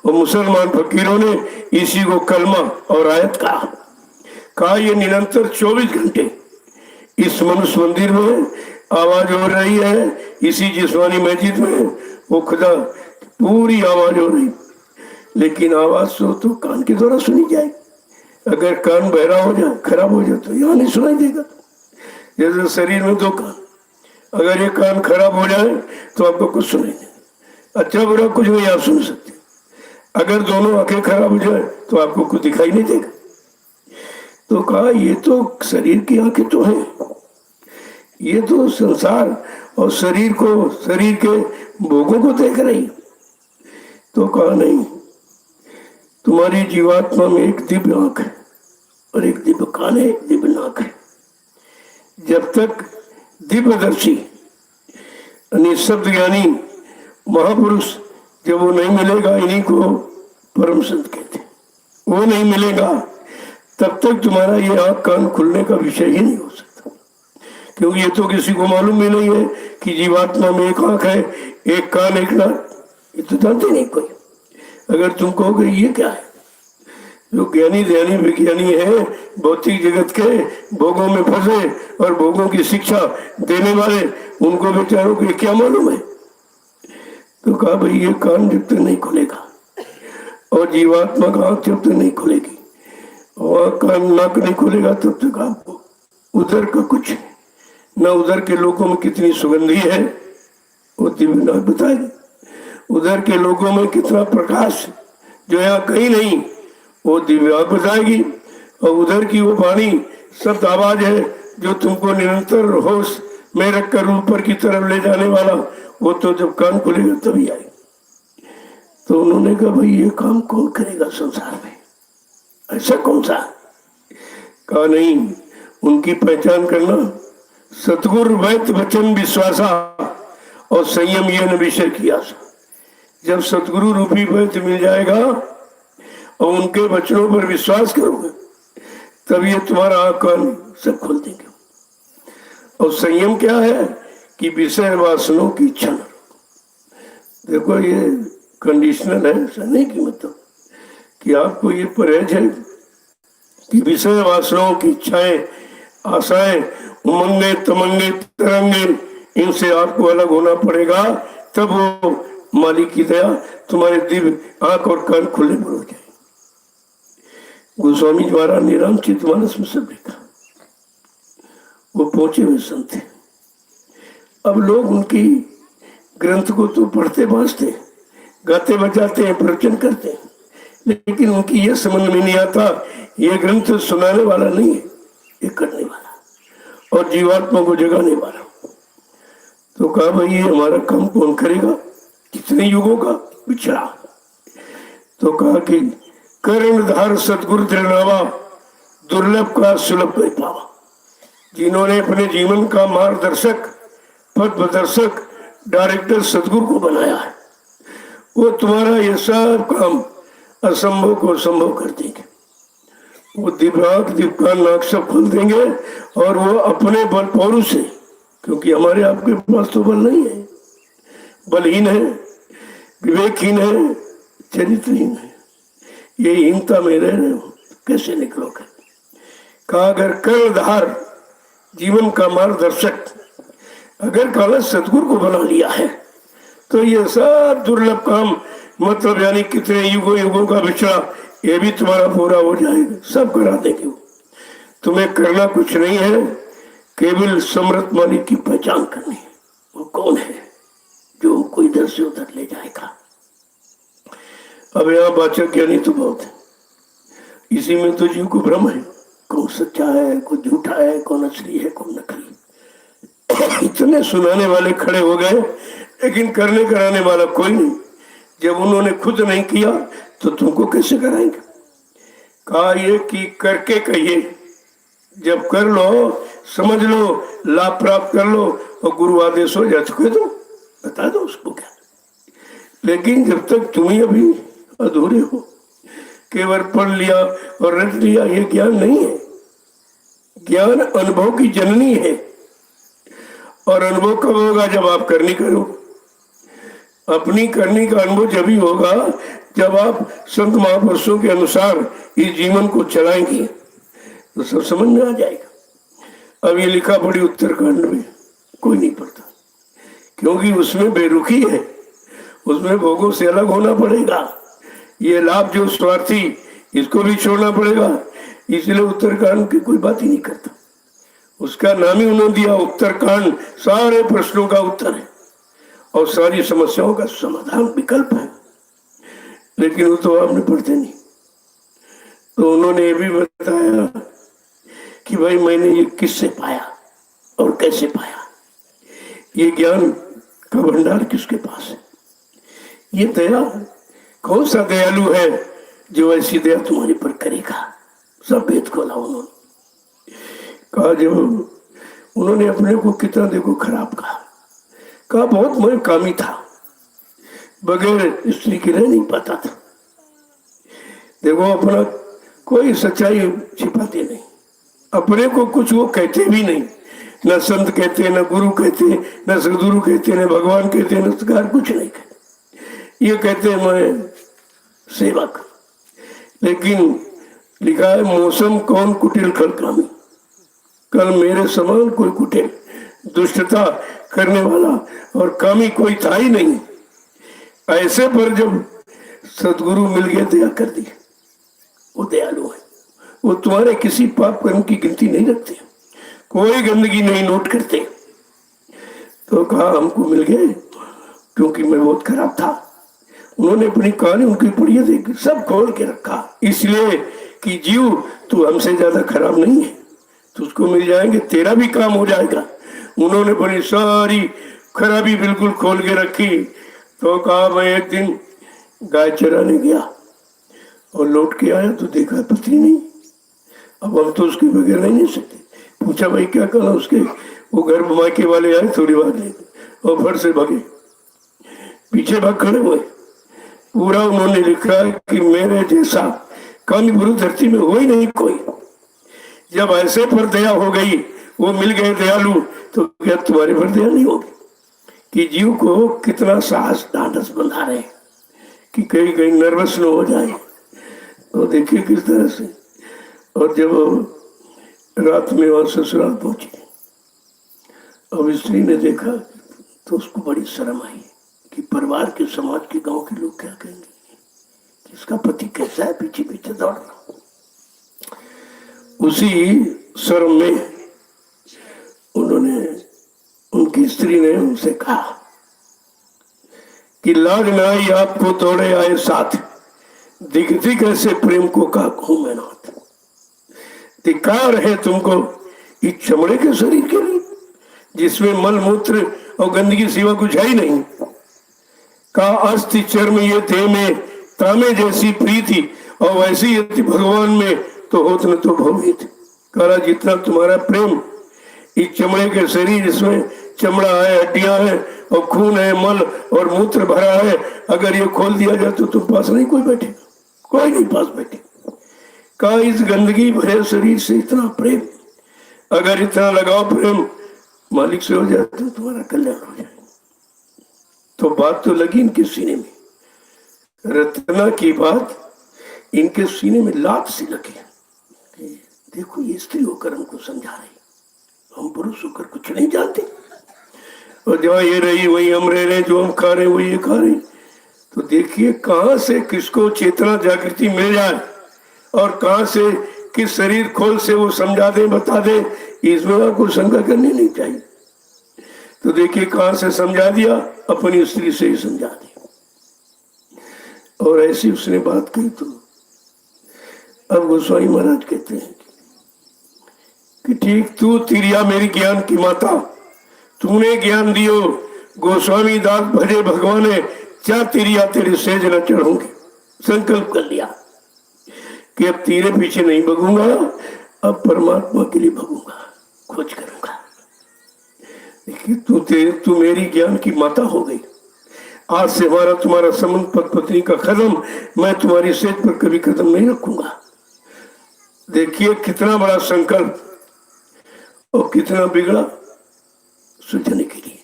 [SPEAKER 1] और मुसलमान फकीरों ने इसी को कलमा और आयत कहा ये निरंतर 24 घंटे इस मनुष्य मंदिर में आवाज हो रही है। इसी जिस्मानी मस्जिद में वो खुदा पूरी आवाज हो रही, लेकिन आवाज तो कान के द्वारा सुनी जाए। अगर कान बहरा हो जाए, खराब हो जाए तो यहाँ नहीं सुनाई देगा। जैसे शरीर में 2 कान, अगर ये कान खराब हो जाए तो आपको कुछ सुनाई देगा, अच्छा बुरा कुछ नहीं आप सुन सकते। अगर दोनों आंखें खराब हो जाए तो आपको कुछ दिखाई नहीं देगा। तो कहा ये तो शरीर की आंखें तो हैं, ये तो संसार और शरीर को, शरीर के भोगों को देख रही। तो कहा नहीं, तुम्हारी जीवात्मा में एक दिव्य आंख है और एक दिव्य कान है, एक दिव्य नाक है। जब तक दिव्यदर्शी यानी शब्द ज्ञानी महापुरुष जब वो नहीं मिलेगा, इन्हीं को परम संत कहते, वो नहीं मिलेगा तब तक तुम्हारा ये आंख कान खुलने का विषय ही नहीं हो सकता। क्योंकि ये तो किसी को मालूम ही नहीं है कि जीवात्मा में एक आंख है, एक कान, एक नाक, ये तो जानते नहीं कोई। अगर तुम कहोगे ये क्या है, जो ज्ञानी ध्यानी विज्ञानी है, भौतिक जगत के भोगों में फंसे और भोगों की शिक्षा देने वाले, उनको बेचारों को क्या मालूम है। तो कहा भाई ये कान जब तक नहीं खुलेगा और जीवात्मा का आंख जब तक नहीं खुलेगी और कान नाक नहीं खुलेगा तब तक आपको उधर का कुछ न, उधर के लोगों में कितनी सुगंधी है वो दिव्य नाक बताएगी, उधर के लोगों में कितना प्रकाश जो यहाँ कहीं नहीं वो दिव्य आंख बताएगी, और उधर की वो वाणी शब्द आवाज है जो तुमको निरंतर होश में रखकर ऊपर की तरफ ले जाने वाला, वो तो जब कान खुलेगा तभी आएगी। तो उन्होंने कहा भाई ये काम कौन करेगा संसार में, ऐसा कौन सा? कहा नहीं, उनकी पहचान करना सतगुरु वैद्य वचन विश्वासा और संयम ये न विषय की आशा। जब सतगुरु रूपी वैद्य मिल जाएगा और उनके वचनों पर विश्वास करोगे तब ये तुम्हारा आंख कान सब खोल देंगे। और संयम क्या है कि विषय वासनों की इच्छा न रखो। देखो ये कंडीशनल है, ऐसा नहीं कि मतलब कि आपको ये परहेज है कि विषय वासनाओं की इच्छाएं, आशाएं, उमंगे, तमंगे, तरंगे, इनसे आपको अलग होना पड़ेगा, तब वो मालिक की दया तुम्हारे दिव्य आंख और कान खुले पर हो जाए। गोस्वामी द्वारा ने रामचरितमानस में सब लिखा, वो पहुंचे हुए संत थे। अब लोग उनकी ग्रंथ को तो पढ़ते बांचते, गाते बजाते हैं, प्रवचन करते हैं, लेकिन उनकी ये समझ में नहीं आता ये ग्रंथ सुनाने वाला नहीं है, ये करने वाला और जीवात्मा को जगाने वाला। तो कहा भाई ये हमारा काम कौन करेगा, कितने युगों का बिछड़ा। तो कहा कि कर्णधार सतगुरु दृढ़ावा, दुर्लभ का सुलभ कर पावा। जिन्होंने अपने जीवन का मार्गदर्शक, पथ प्रदर्शक, डायरेक्टर सतगुरु को बनाया है, वो तुम्हारा ये सब काम असंभव को संभव कर देंगे। वो दिव्याक दिव्यकान नाक सब खोल देंगे और वो अपने बल पौरु से, क्योंकि हमारे आपके पास तो बल नहीं है, बलहीन है, विवेकहीन है, चरित्रहीन है, ये हीनता में रह रहे हो, कैसे निकलोगे। कहा अगर कर्णधार, जीवन का मार्गदर्शक अगर काला सतगुरु को बना लिया है तो ये सब दुर्लभ काम, मतलब यानी कितने युगों युगों का बिछड़ा, ये भी तुम्हारा पूरा हो जाएगा, सब करा देंगे। तुम्हें करना कुछ नहीं है, केवल समर्थ मालिक की पहचान करनी है। वो कौन है जो हमको इधर से उधर ले जाएगा। अब यहाँ वाचक ज्ञानी तो बहुत है, इसी में तो जीव को भ्रम है, कौन सच्चा है, कौन झूठा है, कौन असली है, कौन नकली। इतने सुनाने वाले खड़े हो गए, लेकिन करने कराने वाला कोई नहीं। जब उन्होंने खुद नहीं किया तो तुमको कैसे कराएंगे। कहा ये कि करके कहिए, जब कर लो, समझ लो, लाभ प्राप्त कर लो और गुरु आदेश हो जा चुके तो बता दो उसको क्या। लेकिन जब तक तुम ही अभी अधूरे हो, केवल पढ़ लिया और रट लिया, ये ज्ञान नहीं है। ज्ञान अनुभव की जननी है, और अनुभव कब होगा, जब आप करनी करो। अपनी करनी का अनुभव जब ही होगा जब आप संत महापुरुषों के अनुसार इस जीवन को चलाएंगे, तो सब समझ में आ जाएगा। अब ये लिखा पड़ी उत्तरकांड में कोई नहीं पढ़ता, क्योंकि उसमें बेरुखी है, उसमें भोगों से अलग होना पड़ेगा। ये लाभ जो स्वार्थी, इसको भी छोड़ना पड़ेगा, इसलिए उत्तरकांड की कोई बात ही नहीं करता। उसका नाम ही उन्होंने दिया उत्तरकांड, सारे प्रश्नों का उत्तर है और सारी समस्याओं का समाधान, विकल्प है। लेकिन वो तो आपने पढ़ते नहीं। तो उन्होंने ये भी बताया कि भाई मैंने ये किससे पाया और कैसे पाया, ये ज्ञान का भंडार किसके पास है, ये दया कौन सा दयालु है जो ऐसी दया तुम्हारे पर करेगा। सब भेद खोला उन्होंने। कहा जब उन्होंने अपने को कितना देखो खराब कहा बहुत मैं कामी था, बगैर स्त्री के रह नहीं पाता था। देखो अपना कोई सच्चाई छिपाते नहीं, अपने को कुछ वो कहते भी नहीं, न संत कहते, न गुरु कहते, न सदगुरु कहते, न भगवान कहते, न सरकार, कुछ नहीं कहते। ये कहते मैं सेवक। लेकिन लिखा है मौसम कौन कुटिल खल कामी, कल मेरे समान कोई कुटिल दुष्टता करने वाला और कामी कोई था ही नहीं। ऐसे पर जब सदगुरु मिल गए, दया कर दी। वो दयालु है, वो तुम्हारे किसी पाप कर्म की गिनती नहीं रखते, कोई गंदगी नहीं नोट करते। तो कहा हमको मिल गए क्योंकि मैं बहुत खराब था। उन्होंने अपनी कहानी उनकी पढ़ी देख सब खोल के रखा, इसलिए कि जीव तू हमसे ज्यादा खराब नहीं है, तुझको मिल जाएंगे, तेरा भी काम हो जाएगा। उन्होंने बड़ी सारी खराबी बिल्कुल खोल के रखी। तो कहा मैं एक दिन गाय चराने गया और लौट के आया तो देखा पत्नी नहीं। अब हम तो उसके बगैर नहीं सकते। पूछा भाई क्या करना उसके, वो घर मायके वाले आए थोड़ी बात लेके और घर से भागे, पीछे भाग खड़े हुए। पूरा उन्होंने लिखा कि मेरे जैसा कामी गुरु धरती में हो ही नहीं कोई। जब ऐसे पर दया हो गई, वो मिल गए दयालु, तो क्या तुम्हारे पर दया नहीं होगी। कि जीव को कितना साहस ढांढस बंधा रहे कि कहीं कहीं नर्वस न हो जाए। तो देखिए किस तरह से। और जब रात में वहां ससुराल पहुंची, अब स्त्री ने देखा तो उसको बड़ी शर्म आई कि परिवार के, समाज के, गांव के लोग क्या कहेंगे कि इसका पति कैसा है, पीछे पीछे दौड़ रहा। उसी शर्म में उन्होंने, उनकी स्त्री ने उनसे कहा कि लाग ना आई आपको तोड़े आए साथ, दिख दिख ऐसे प्रेम को का कहूं मैं नाथ। धिक्कार है तुमको इस चमड़े के शरीर के लिए, जिसमें मल मूत्र और गंदगी सिवा कुछ है ही नहीं। का अस्थि चर्म ये देह में तामे जैसी प्रीति, और वैसी यदि भगवान में तो होत न तो भवित। कहा जितना तुम्हारा प्रेम इस चमड़े के शरीर, इसमें चमड़ा है, हड्डियां हैं और खून है, मल और मूत्र भरा है, अगर ये खोल दिया जाए तो तुम पास नहीं कोई बैठे, कोई नहीं पास बैठे। कहा इस गंदगी भरे शरीर से इतना प्रेम, अगर इतना लगाओ प्रेम मालिक से हो जाए तो तुम्हारा कल्याण हो जाए। तो बात तो लगी इनके सीने में, रत्ना की बात इनके सीने में लात सी लगी। देखो ये स्त्री होकर हमको समझा रही, हम पुरुष होकर कुछ नहीं जानते, और जहाँ ये रही वही हम रह रहे, जो हम खा रहे वही ये खा रहे। तो देखिए कहाँ से किसको चेतना जागृति मिल जाए और कहाँ से किस शरीर खोल से वो समझा दे, बता दे, इसमें आपको शंका करनी नहीं चाहिए। तो देखिए कहाँ से समझा दिया, अपनी स्त्री से ही समझा दिया, और ऐसी उसने बात कही। तो अब गोस्वामी महाराज कहते हैं कि ठीक तू तिरिया मेरी ज्ञान की माता, तूने ज्ञान दियो, गोस्वामी दास भजे भगवान, क्या तिरिया तेरे सेज न चढ़ूंगी। संकल्प कर लिया कि अब तेरे पीछे नहीं भगूंगा, अब परमात्मा के लिए भगूंगा, खोज करूंगा। देखिए तू मेरी ज्ञान की माता हो गई, आज से हमारा तुम्हारा संबंध पति पत्नी का खत्म, मैं तुम्हारी सेज पर कभी कदम नहीं रखूंगा। देखिए कितना बड़ा संकल्प और कितना बिगड़ा सुझने के लिए।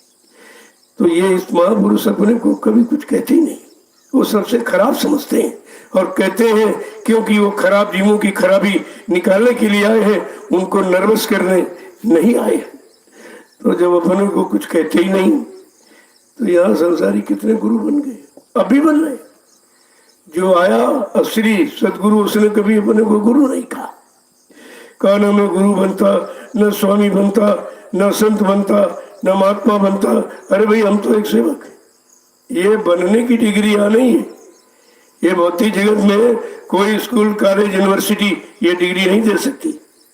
[SPEAKER 1] तो ये इस महापुरुष अपने को कभी कुछ कहते ही नहीं, वो सबसे खराब समझते हैं और कहते हैं क्योंकि वो खराब जीवों की खराबी निकालने के लिए आए हैं, उनको नर्वस करने नहीं आए। तो जब अपने को कुछ कहते ही नहीं, तो यहाँ संसारी कितने गुरु बन गए, अभी बन रहे। जो आया असली सदगुरु, उसने कभी अपने को गुरु नहीं कहा। न मैं गुरु बनता, न स्वामी बनता, न संत बनता, न महात्मा बनता। अरे भाई हम तो एक सेवक है। ये बनने की डिग्री यहाँ नहीं है। ये भौतिक जगत में कोई स्कूल कॉलेज यूनिवर्सिटी ये डिग्री नहीं दे सकती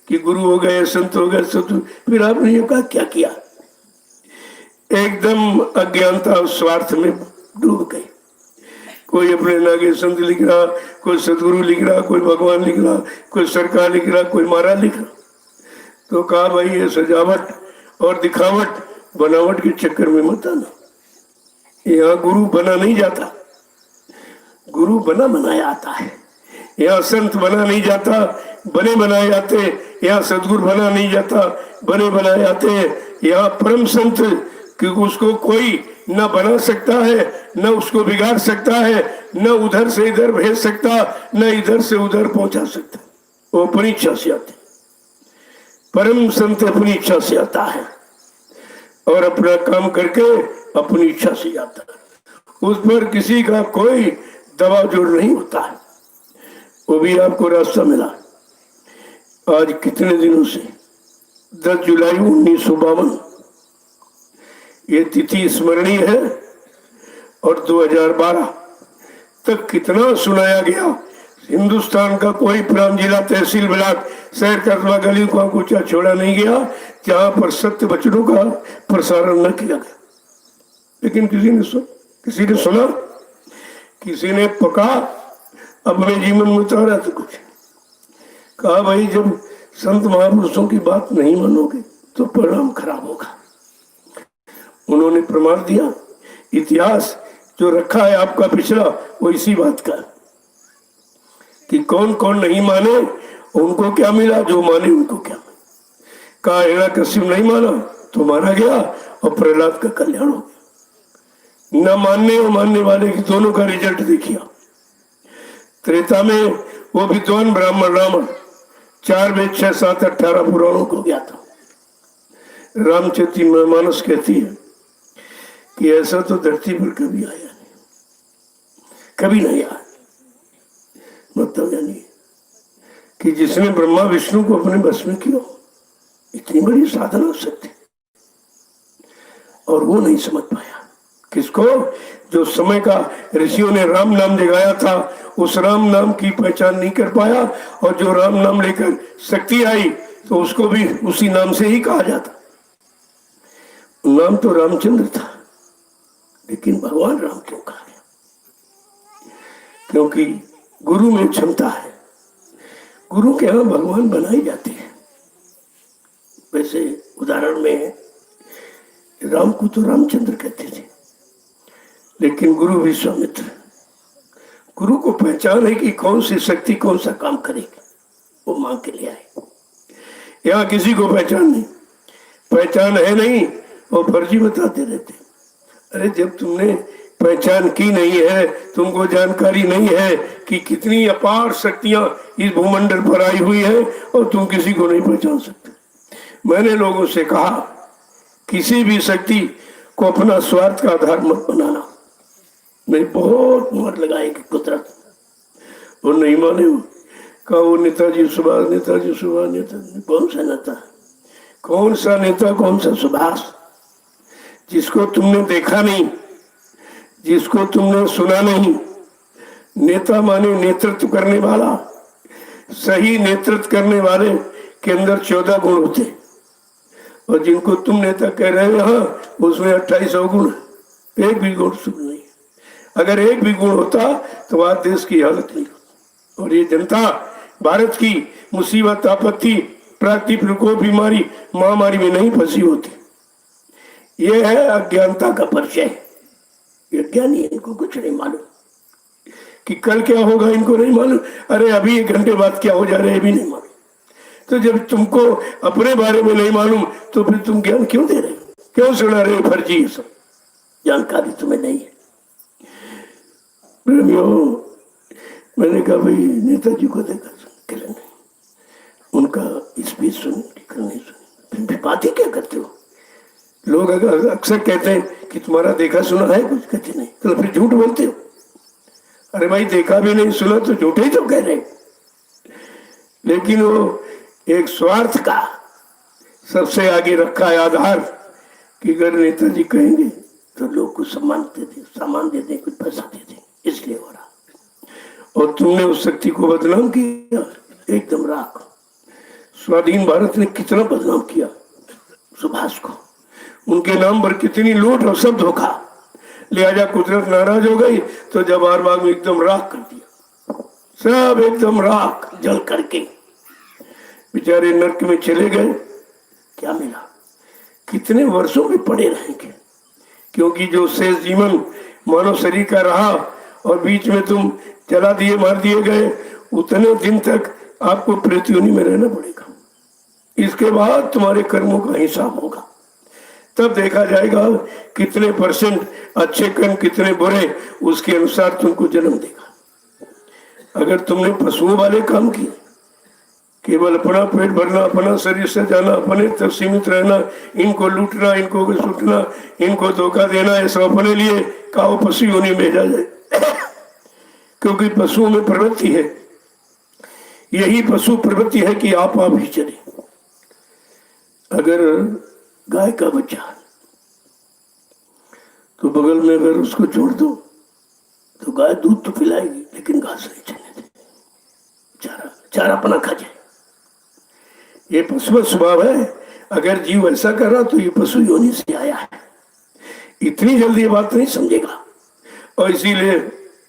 [SPEAKER 1] कि गुरु हो गए, संत हो गए, सत। फिर आपने ये कहा क्या किया, एकदम अज्ञानता और स्वार्थ में डूब गए। कोई अपने नागे संत लिख रहा, कोई सदगुरु लिख रहा, कोई भगवान लिख रहा, कोई सरकार लिख रहा, कोई महाराज लिख रहा। तो कहा भाई ये सजावट और दिखावट बनावट के चक्कर में मत आना। यहाँ गुरु बना नहीं जाता, गुरु बना बनाया आता है। यहाँ संत बना नहीं जाता, बने बनाए जाते। यहाँ सदगुरु बना नहीं जाता, बने बनाए जाते। यहाँ परम संत क्योंकि उसको कोई न बना सकता है, न उसको बिगाड़ सकता है, न उधर से इधर भेज सकता, न इधर से उधर पहुंचा सकता। वो अपनी इच्छा से आते। परम संत अपनी इच्छा से आता है और अपना काम करके अपनी इच्छा से जाता है। उस पर किसी का कोई दबाव जोड़ नहीं होता है। वो भी आपको रास्ता मिला। आज कितने दिनों से 10 जुलाई 1952 ये तिथि स्मरणीय है, और 2012 तक कितना सुनाया गया। हिंदुस्तान का कोई प्रांत, जिला, तहसील, ब्लॉक, शहर, कस्बा, गली को कुछ छोड़ा नहीं गया जहां पर सत्य वचनों का प्रसारण न किया गया। लेकिन किसी ने सुना, किसी ने पका अपने जीवन में उतारा। तो कुछ कहा भाई जब संत महापुरुषों की बात नहीं मानोगे तो परिणाम खराब होगा। उन्होंने प्रमाण दिया। इतिहास जो रखा है आपका पिछला, वो इसी बात का कि कौन कौन नहीं माने उनको क्या मिला, जो माने उनको क्या मिला। कहा हिरण्यकश्यप नहीं माना तो मारा गया और प्रहलाद का कल्याण हो गया। न मानने और मानने वाले की दोनों का रिजल्ट देखिए। त्रेता में वो विद्वान ब्राह्मण रावण 4 वेद 6 7 18 पुराणों को गया था। रामचरितमानस कहती है कि ऐसा तो धरती पर कभी आया नहीं, कभी नहीं आया। मतलब यानी कि जिसने ब्रह्मा विष्णु को अपने बस में किया, इतनी बड़ी साधना हो सकती, और वो नहीं समझ पाया किसको? जो समय का ऋषियों ने राम नाम जगाया था, उस राम नाम की पहचान नहीं कर पाया, और जो राम नाम लेकर शक्ति आई तो उसको भी उसी नाम से ही कहा जाता। नाम तो रामचंद्र था, लेकिन भगवान राम क्यों कहा गया? क्योंकि गुरु में क्षमता है। गुरु के यहाँ भगवान बनाई जाती है। वैसे उदाहरण में राम को तो रामचंद्र कहते थे, लेकिन गुरु विश्वामित्र। गुरु को पहचान है कि कौन सी शक्ति कौन सा काम करेगी, वो मांग के लिए आए। यहाँ किसी को पहचान नहीं, पहचान है नहीं, वो फर्जी बताते रहते। अरे जब तुमने पहचान की नहीं है, तुमको जानकारी नहीं है कि कितनी अपार शक्तियां इस भूमंडल पर आई हुई है, और तुम किसी को नहीं पहचान सकते। मैंने लोगों से कहा, किसी भी शक्ति को अपना स्वार्थ का आधार मत बनाना। मैं बहुत मोहर लगाई कि कुदरत, वो नहीं माने। कहा वो नेताजी सुभाष, नेताजी सुभाष, नेताजी कौन सा नेता, कौन सा नेता, कौन सा सुभाष? जिसको तुमने देखा नहीं, जिसको तुमने सुना नहीं। नेता माने नेतृत्व करने वाला। सही नेतृत्व करने वाले के अंदर 14 गुण होते, और जिनको तुम नेता कह रहे हो यहाँ, उसमें 28 गुण, एक भी गुण शुभ नहीं। अगर एक भी गुण होता तो आज देश की हालत नहीं होती। और ये जनता भारत की मुसीबत, आपत्ति, प्राकृतिक प्रकोप, बीमारी, महामारी में नहीं फंसी होती। ये है अज्ञानता का परिचय। ये ज्ञानी, इनको कुछ नहीं मालूम कि कल क्या होगा, इनको नहीं मालूम। अरे अभी 1 घंटे बाद क्या हो जा रहा है, भी नहीं मालूम। तो जब तुमको अपने बारे में नहीं मालूम, तो फिर तुम ज्ञान क्यों दे रहे हो, क्यों सुना रहे हो? फर्जी है सब, जानकारी तुम्हें नहीं है। मैंने कहा भाई नेताजी को देखा, कल नहीं, उनका स्पीच सुनी, कल नहीं सुनी, फिर बात ही क्या करते हो? लोग अक्सर कहते हैं कि तुम्हारा देखा सुना है कुछ, कहते नहीं, तो फिर झूठ बोलते हो। अरे भाई देखा भी नहीं सुना तो झूठ ही तो कह रहे। लेकिन वो एक स्वार्थ का सबसे आगे रखा है आधार, कि अगर नेताजी कहेंगे तो लोग को सम्मान दे दे, कुछ पैसा दे दे, इसलिए हो रहा। और तुमने उस शक्ति को बदनाम किया, एकदम राख। स्वाधीन भारत ने कितना बदनाम किया सुभाष को, उनके नाम पर कितनी लूट और सब धोखा। लिहाजा कुदरत नाराज हो गई तो जवाहर बाग में एकदम राख कर दिया, सब एकदम राख जल करके बेचारे नर्क में चले गए। क्या मिला? कितने वर्षों में पड़े रहेंगे, क्योंकि जो शेष जीवन मानव शरीर का रहा और बीच में तुम जला दिए, मार दिए गए, उतने दिन तक आपको प्रेत योनि में रहना पड़ेगा। इसके बाद तुम्हारे कर्मों का हिसाब होगा, तब देखा जाएगा कितने % अच्छे कर्म, कितने बुरे, उसके अनुसार तुमको जन्म देगा। अगर तुमने पशुओं वाले काम किए, केवल अपना पेट भरना, अपना शरीर से जाना, अपने तक सीमित रहना, इनको लूटना, इनको सुटना, इनको धोखा देना, ये सब अपने लिए, का वो पशु योनि में भेजा जाए। क्योंकि पशुओं में प्रवृत्ति है, यही पशु प्रवृत्ति है कि आप ही चले। अगर गाय का बच्चा तो बगल में अगर उसको छोड़ दो तो गाय दूध तो पिलाएगी, लेकिन घास नहीं चलने देगी, चारा अपना खा जाए। ये पशु स्वभाव है। अगर जीव ऐसा कर रहा तो ये पशु योनि से आया है, इतनी जल्दी ये बात नहीं समझेगा, और इसीलिए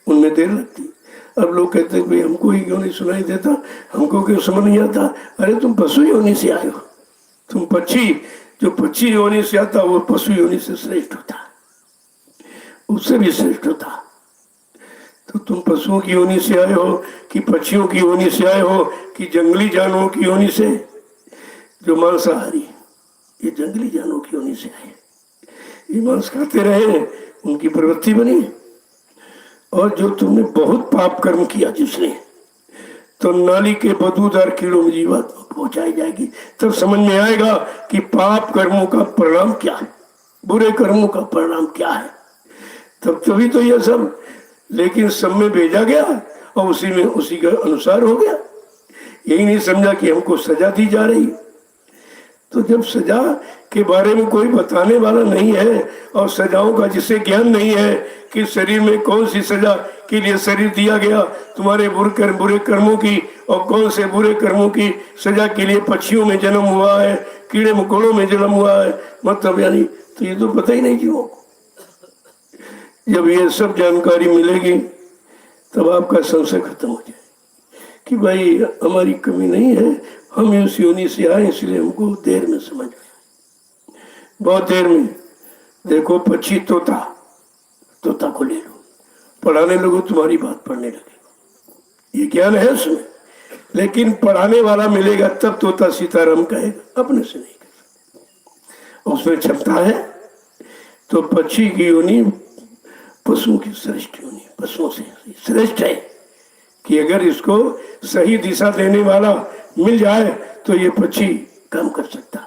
[SPEAKER 1] उनमें देर लगती। अब लोग कहते हैं भाई हमको ही क्यों नहीं सुनाई देता, हमको क्यों समझ नहीं आता। अरे तुम पशु योनि से आए हो, तुम पक्षी, जो पक्षी योनि से आता वो पशु योनि से श्रेष्ठ होता, उससे भी श्रेष्ठ होता। तो तुम पशुओं की योनि से आए हो कि पक्षियों की योनि से आए हो कि जंगली जानवरों की योनि से? जो मांसाहारी, ये जंगली जानवरों की योनि से आए, ये मांस खाते रहे, उनकी प्रवृत्ति बनी। और जो तुमने बहुत पाप कर्म किया जिसने, तो नाली के बदबूदार कीड़ों में जीवात्मा पहुंचाई जाएगी। तब समझ में आएगा कि पाप कर्मों का परिणाम क्या है, बुरे कर्मों का परिणाम क्या है। तब तभी तो यह सब, लेकिन सब में भेजा गया और उसी में उसी के अनुसार हो गया। यही नहीं समझा कि हमको सजा दी जा रही। तो जब सजा के बारे में कोई बताने वाला नहीं है और सजाओं का जिसे ज्ञान नहीं है कि शरीर में कौन सी सजा के लिए शरीर दिया गया तुम्हारे बुरे कर्मों की, और कौन से बुरे कर्मों की सजा के लिए पक्षियों में जन्म हुआ है, कीड़े मकोड़ों में जन्म हुआ है, मतलब यानी तो ये तो पता ही नहीं जीवों को। जब ये सब जानकारी मिलेगी तब आपका संशय खत्म हो जाए कि भाई हमारी कमी नहीं है, हम इस योनि से आए इसलिए हमको देर में समझ आया, बहुत देर में। देखो पक्षी तोता को ले लो, पढ़ाने लगो तुम्हारी बात पढ़ने लगेगा, ये ज्ञान है उसमें, लेकिन पढ़ाने वाला मिलेगा तब तोता सीताराम कहेगा, अपने से नहीं कर सकता। उसमें क्षमता है तो पक्षी की योनि पशुओं की श्रेष्ठ योनि, पशुओं से श्रेष्ठ है कि अगर इसको सही दिशा देने वाला मिल जाए तो ये पक्षी काम कर सकता।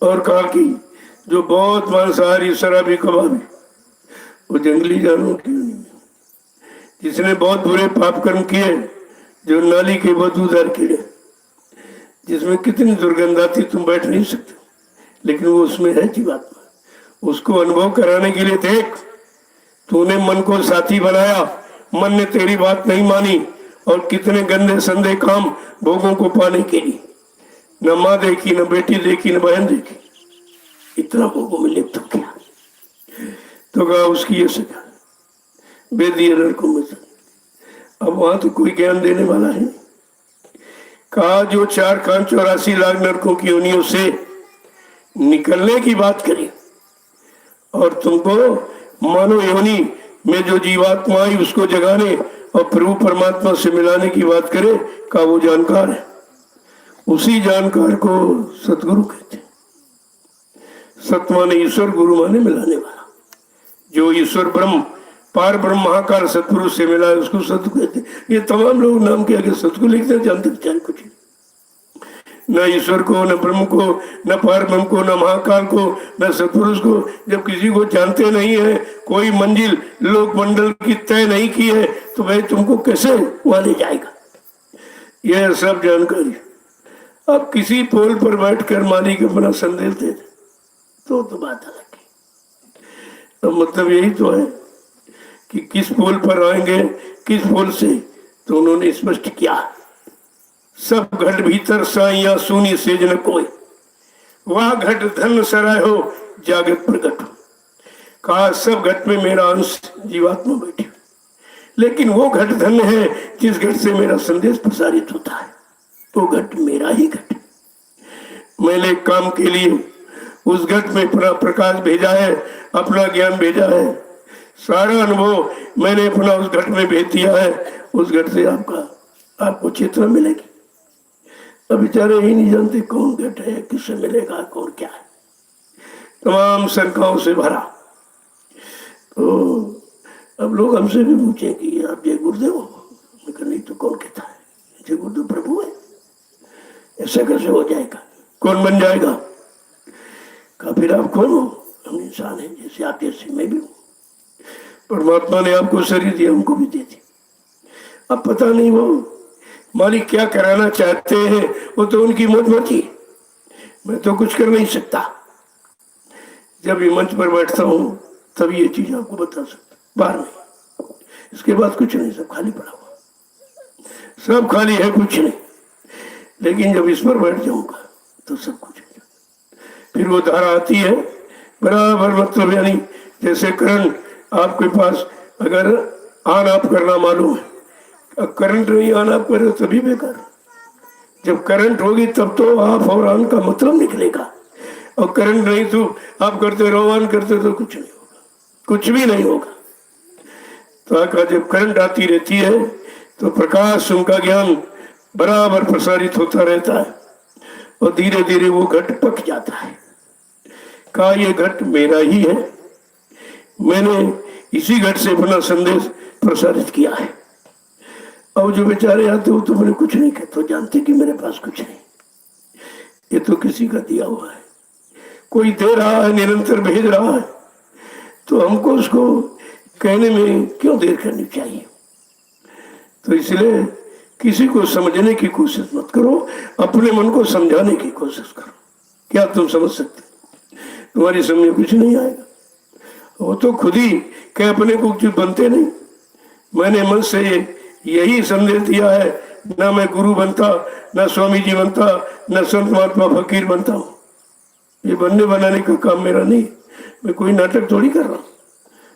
[SPEAKER 1] और कहा कि जो बहुत मांसाहारी शराबी कबाबी वो जंगली जानवरों की योनि में, जिसने बहुत बुरे पाप कर्म किए, जो नाली के बदबूदार कीड़े, जिसमें कितनी दुर्गंध आती तुम बैठ नहीं सकते, लेकिन वो उसमें है जीवात्मा। उसको अनुभव कराने के लिए देख, तूने मन को साथी बनाया, मन ने तेरी बात नहीं मानी, और कितने गंदे संदे काम भोगों को पाने के लिए, न माँ देखी, न बेटी देखी, न बहन देखी, इतना भोगों में लिप्त हो गया। तो कहा उसकी ये सजा बेदिए नरकों में। अब वहां तो कोई ज्ञान देने वाला है। कहा जो 4,84 लाख नरकों की योनियों से निकलने की बात करी और तुमको मानव योनि में जो जीवात्मा आई उसको जगाने और प्रभु परमात्मा से मिलाने की बात करे, का वो जानकार है। उसी जानकार को सतगुरु कहते हैं। सत माने ईश्वर, गुरु माने मिलाने वाला। जो ईश्वर ब्रह्म पार ब्रह्म महाकाल सतपुरुष से मिला है उसको सतगुरु कहते हैं। ये तमाम लोग नाम के आगे सतगुरु लिखते हैं, जानते बेचारे कुछ नहीं, न ईश्वर को, न ब्रह्म को, न पार ब्रह्म को, न महाकाल को, न सतपुरुष को। जब किसी को जानते नहीं है, कोई मंजिल लोक मंडल की तय नहीं की है, तो भाई तुमको कैसे वहां ले जाएगा? यह सब जानकारी। अब किसी पोल पर बैठकर मालिक अपना संदेश दे दे तो बात अलग है। तो मतलब यही तो है कि किस पोल पर आएंगे, किस पोल से, तो उन्होंने स्पष्ट किया। सब घट भीतर साइया सुनी सेज न कोई, वह घट धन सराय हो जागत प्रगट हो। कहा सब घट में मेरा अंश जीवात्मा बैठी, लेकिन वो घट धन है जिस घट से मेरा संदेश प्रसारित होता है, वो घट मेरा ही घट। मैंने काम के लिए उस घट में अपना प्रकाश भेजा है, अपना ज्ञान भेजा है, सारा अनुभव मैंने अपना उस घट में भेज दिया है। उस घट से आपको चेतना मिलेगी। अब बेचारे ही नहीं जानते कौन घट है, किससे मिलेगा, कौन क्या है, तमाम शंकाओं से भरा। तो अब लोग हमसे भी पूछे कि आप जय गुरुदेव हो, मैं कहा नहीं तो कौन कहता है, जय गुरुदेव प्रभु है, ऐसा कैसे हो जाएगा, कौन बन जाएगा? कहा फिर आप कौन हो? हम इंसान हैं जैसे आप, जैसे मैं भी हूँ। परमात्मा ने आपको शरीर दिया, हमको भी दे दिया। अब पता नहीं वो मालिक क्या कराना चाहते हैं, वो तो उनकी मर्जी, मैं तो कुछ कर नहीं सकता। जब ये मंच पर बैठता हूँ तब ये चीज आपको बता सकता, बाहर नहीं। इसके बाद कुछ नहीं, सब खाली पड़ा हुआ, सब खाली है, कुछ नहीं। लेकिन जब इस पर बैठ जाऊंगा तो सब कुछ है। फिर वो धारा आती है बराबर, मतलब यानी जैसे करंट आपके पास अगर ऑन ऑफ करना मालूम है, करंट नहीं ऑन ऑफ करे तभी बेकार। जब करंट होगी तब तो ऑफ और ऑन का मतलब निकलेगा, और करंट नहीं तो आप करते रहो, ऑन करते तो कुछ नहीं होगा, कुछ भी नहीं होगा। तो आका जब करंट आती रहती है तो प्रकाश, उनका ज्ञान बराबर प्रसारित होता रहता है, और धीरे धीरे वो घट पक जाता है। कहा ये घट मेरा ही है, मैंने इसी घट से अपना संदेश प्रसारित किया है। और जो बेचारे आते हो तो मैंने कुछ नहीं कहते, तो जानते कि मेरे पास कुछ नहीं, ये तो किसी का दिया हुआ है, कोई दे रहा है, निरंतर भेज रहा है, तो हमको उसको कहने में क्यों देर करनी चाहिए? तो इसलिए किसी को समझने की कोशिश मत करो, अपने मन को समझाने की कोशिश करो। क्या तुम समझ सकते? तुम्हारी समझ में कुछ नहीं आएगा। वो तो खुद ही कि अपने को कुछ बनते नहीं। मैंने मन से यही संदेश दिया है, ना मैं गुरु बनता, ना स्वामी जी बनता, ना संत महात्मा फकीर बनता हूँ। ये बनने बनाने का काम मेरा नहीं। मैं कोई नाटक थोड़ी कर रहा हूँ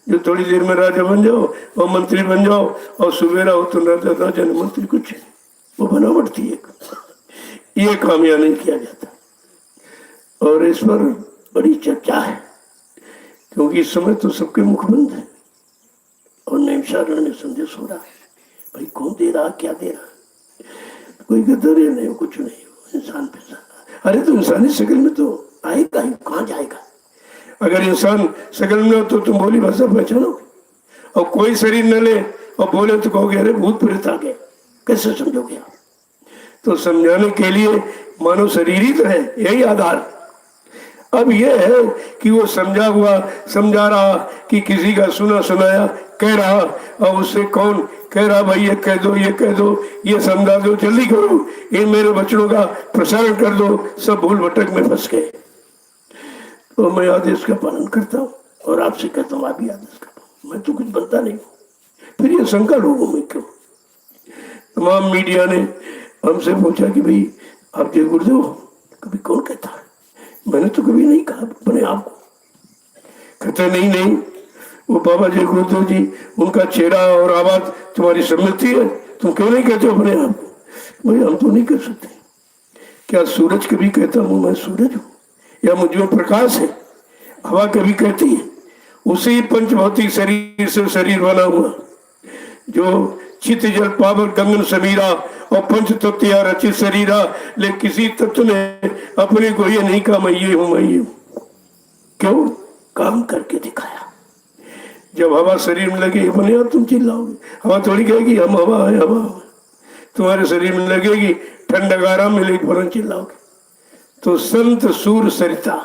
[SPEAKER 1] जो थोड़ी देर में राजा बन जाओ और मंत्री बन जाओ और सुबेरा हो तो राजा ने मंत्री। कुछ नहीं, वो बनावट थी एक। ये काम यहाँ नहीं किया जाता और इस पर बड़ी चर्चा है, क्योंकि इस समय तो सबके मुख बंद है और नैमिषारण्य में संदेश हो रहा है। भाई कौन दे रहा, क्या दे रहा? कोई कहता रहे नहीं, कुछ नहीं, इंसान पैसा। अरे तो इंसानी शक्ल में तो आएगा ही, कहाँ जाएगा? अगर इंसान शक्ल में हो तो तुम बोली भाषा पहचानोगे, और कोई शरीर न ले और बोले तो कहोगे अरे भूत प्रेत आ गए। कैसे समझोगे आप? तो समझाने के लिए मानव शरीर ही तो है, यही आधार। अब यह है कि वो समझा हुआ समझा रहा कि किसी का सुना सुनाया कह रहा, और उससे कौन कह रहा भाई ये कह दो, ये कह दो, ये समझा दो, जल्दी करो, ये मेरे बच्चों का प्रसारण कर दो। सब भूल भटक में फंस गए। तो मैं आदेश का पालन करता हूँ और आपसे कहता हूँ आप भी आदेश का पालन। मैं तो कुछ बनता नहीं हूँ। फिर ये शंका लोगों में क्यों? तमाम मीडिया ने हमसे पूछा कि भाई आप जय गुरुदेव, कभी कौन कहता है? मैंने तो कभी नहीं कहा अपने आप को। कहते नहीं नहीं, वो बाबा जय गुरुदेव जी, उनका चेहरा और आवाज तुम्हारी सम्मति है, तुम क्यों नहीं कहते अपने आप को? भाई हम तो नहीं कर सकते। क्या सूरज कभी कहता हूँ मैं सूरज हूँ, या मुझ में प्रकाश है? हवा कभी कहती है? उसी पंचभौतिक शरीर से शरीर बना हुआ, जो चित जल पावर गंगन समीरा और पंच तत्व या रचित शरीरा, लेकिन किसी तत्व ने अपने को ये नहीं कहा मैं ये हूं, मैं ये हूं। क्यों? काम करके दिखाया। जब हवा शरीर में लगे अपने आप तुम चिल्लाओगे। हवा थोड़ी कहेगी हम हवा है, हवा है। तुम्हारे शरीर में लगेगी, ठंड आराम मिलेगी, फौरन चिल्लाओगे। तो संत सूर सरिता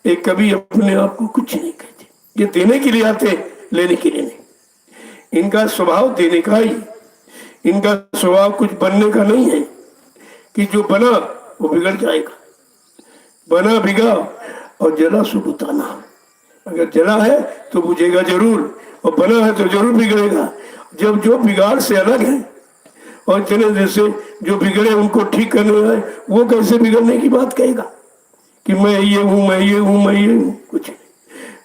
[SPEAKER 1] एक कभी अपने आप को कुछ नहीं कहते। ये देने के लिए आते, लेने के लिए नहीं। इनका स्वभाव देने का ही, इनका स्वभाव कुछ बनने का नहीं है कि जो बना वो बिगड़ जाएगा। बना बिगा और जला सो बुताना। अगर जला है तो बुझेगा जरूर, और बना है तो जरूर बिगड़ेगा। जब जो बिगाड़ से अलग है और चले जैसे जो बिगड़े उनको ठीक करने आए, वो कैसे बिगड़ने की बात कहेगा कि मैं ये हूं, मैं ये हूं, मैं ये हूं? कुछ नहीं।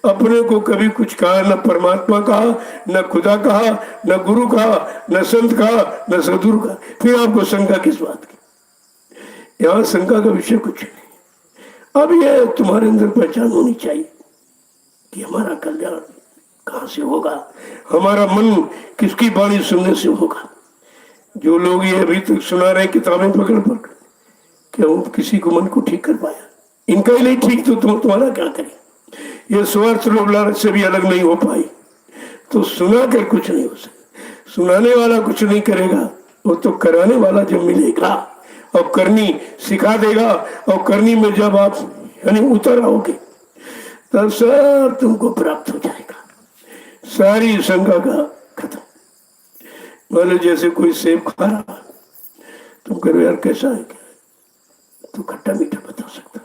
[SPEAKER 1] अपने को कभी कुछ कहा, न परमात्मा कहा, न खुदा कहा, न गुरु कहा, न संत कहा, न सदगुरु कहा। फिर आपको शंका किस बात की? यहाँ शंका का विषय कुछ नहीं। अब ये तुम्हारे अंदर पहचान होनी चाहिए कि हमारा कल्याण कहाँ से होगा, हमारा मन किसकी वाणी सुनने से होगा। जो लोग ये अभी तक सुना रहे किताबें पकड़ पकड़, क्या वो किसी को मन को ठीक कर पाया? इनका ही नहीं ठीक तो तुम्हारा क्या करें? ये स्वार्थ लोभ लालच से भी अलग नहीं हो पाई, तो सुना कर कुछ नहीं हो सकता। सुनाने वाला कुछ नहीं करेगा, वो तो कराने वाला जब मिलेगा और करनी सिखा देगा, और करनी में जब आप यानी उतर आओगे तब सब तुमको प्राप्त हो जाएगा। सारी शंका का खत्म। मान लो जैसे कोई सेब खा रहा, तुम करो यार कैसा है, क्या तो खट्टा मीठा बता सकता,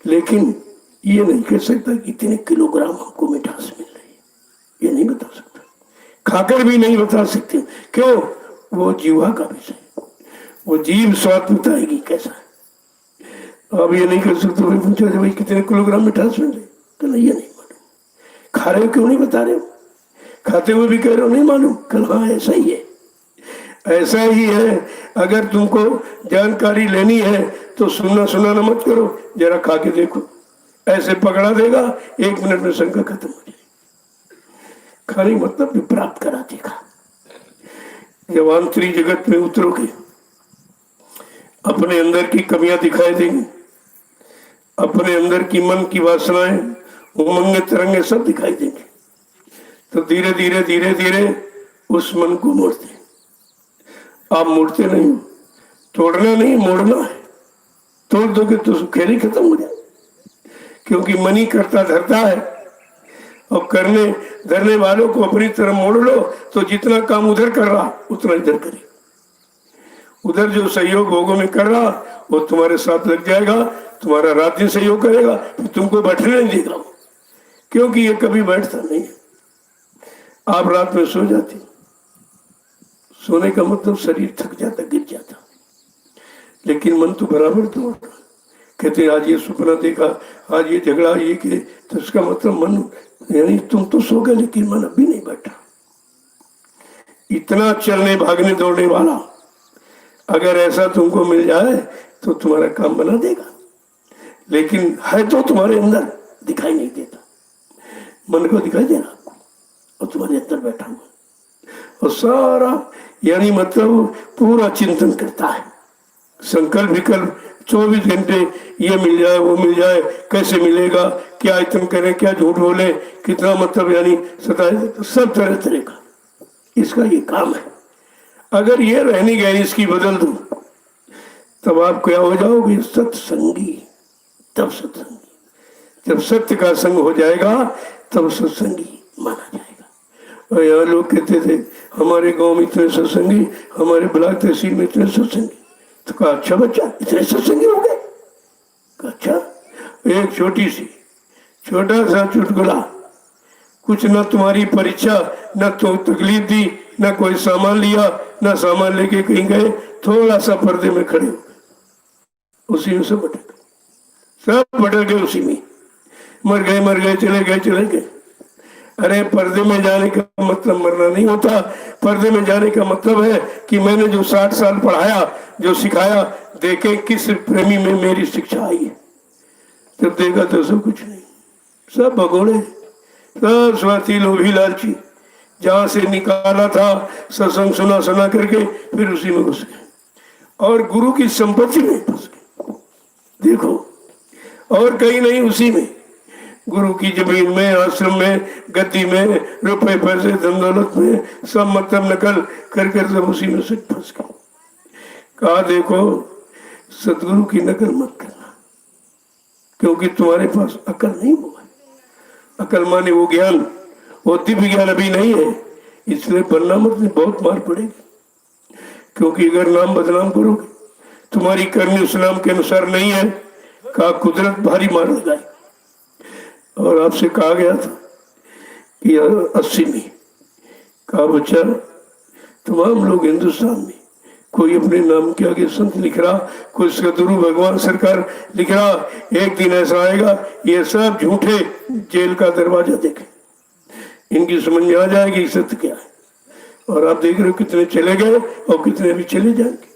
[SPEAKER 1] लेकिन ये नहीं कह सकता कि इतने किलोग्राम हमको मिठास मिल रही है। ये नहीं बता सकता, खाकर भी नहीं बता सकते। क्यों? वो जीवा का विषय, वो जीव स्वाद बताएगी कैसा है। अब ये नहीं कर सकते। भाई पूछा भाई कितने किलोग्राम मिठास मिल रही, कल ये नहीं मालूम। खा रहे हो क्यों नहीं बता रहे हो? खाते हुए भी कह रहे हो नहीं मालूम। कल हाँ ऐसा ही है, ऐसा ही है। अगर तुमको जानकारी लेनी है तो सुनना सुनाना मत करो, जरा खा के देखो। ऐसे पकड़ा देगा, 1 मिनट में शंका खत्म हो जाएगी। खाने मतलब भी प्राप्त करा देगा। जब आंतरिक जगत में उतरोगे, अपने अंदर की कमियां दिखाई देंगी, अपने अंदर की मन की वासनाएं, उमंगे तरंगे सब दिखाई देंगे। तो धीरे धीरे धीरे धीरे उस मन को मोड़ते। आप मोड़ते नहीं हो, तोड़ना नहीं मोड़ना है। तोड़ दोगे तो खेल ही खत्म हो जाए, क्योंकि मन ही करता धरता है, और करने धरने वालों को अपनी तरफ मोड़ लो तो जितना काम उधर कर रहा उतना इधर करे। उधर जो सहयोग भोगों में कर रहा वो तुम्हारे साथ लग जाएगा, तुम्हारा रात दिन सहयोग करेगा, फिर तुमको बैठने नहीं देगा वो, क्योंकि ये कभी बैठता नहीं है। आप रात में सो जाती, सोने का मतलब शरीर थक जाता, गिर जाता, लेकिन मन तो बराबर तो कहते आज ये सपना देखा, आज ये झगड़ा, ये कि, तो इसका मतलब मन, यानी तुम तो सो गए लेकिन मन अभी नहीं बैठा। इतना चलने भागने दौड़ने वाला अगर ऐसा तुमको मिल जाए तो तुम्हारा काम बना देगा, लेकिन है तो तुम्हारे अंदर, दिखाई नहीं देता। मन को दिखाई दे रहा आपको और तुम्हारे अंदर बैठा हुआ और सारा, यानी मतलब पूरा चिंतन करता है, संकल्प विकल्प 24 घंटे, ये मिल जाए वो मिल जाए, कैसे मिलेगा, क्या आइटम करें, क्या झूठ बोले, कितना मतलब, यानी सताए, सब तरह तरह का इसका ये काम है। अगर ये रहनी गहरी इसकी बदल दो तब आप क्या हो जाओगे, सत्संगी। तब सत्संगी, जब सत्य का संग हो जाएगा तब सत्संगी माना जाएगा। और यहाँ लोग कहते थे हमारे गांव में इतने सत्संगी, हमारे ब्लॉक तहसील में इतने सत्संगी, तो कहा अच्छा बच्चा इतने सत्संगी हो गए, कहा अच्छा। एक छोटा सा चुटकुला, कुछ न तुम्हारी परीक्षा, न तो तकलीफ दी, न कोई सामान लिया, न सामान लेके कहीं गए, थोड़ा सा पर्दे में खड़े हो गए, उसी में सब भटक गए, उसी में मर गए, चले गए। अरे पर्दे में जाने का मतलब मरना नहीं होता, पर्दे में जाने का मतलब है कि मैंने जो 60 साल पढ़ाया, जो सिखाया, देखे किस प्रेमी में मेरी शिक्षा आई है। जब देखा तो सब कुछ नहीं, सब भगोड़े, सब स्वार्थी, लोभी, लालची, जहां से निकाला था सत्संग सुना करके फिर उसी में घुस गए और गुरु की संपत्ति में फंस गए। देखो, और कहीं नहीं, उसी में, गुरु की जमीन में, आश्रम में, गद्दी में, रुपए पैसे धन दौलत में, सब मतलब नकल कर सब उसी में से फंस गए। कहा देखो सदगुरु की नकल मत करना, क्योंकि तुम्हारे पास अकल नहीं हुआ। अकल माने वो ज्ञान, वो दिव्य ज्ञान अभी नहीं है, इसलिए बनना मत, बहुत मार पड़ेगी। क्योंकि अगर नाम बदनाम करोगे, तुम्हारी करनी उस नाम के अनुसार नहीं है, कहा कुदरत भारी मार लगाई। और आपसे कहा गया था कि 80 में, कहा बच्चा तमाम लोग हिंदुस्तान में, कोई अपने नाम के आगे संत लिख रहा, कोई सदगुरु भगवान सरकार लिख रहा, एक दिन ऐसा आएगा ये सब झूठे, जेल का दरवाजा देखे, इनकी समझ में आ जाएगी सत्य क्या है। और आप देख रहे हो कितने चले गए और कितने भी चले जाएंगे।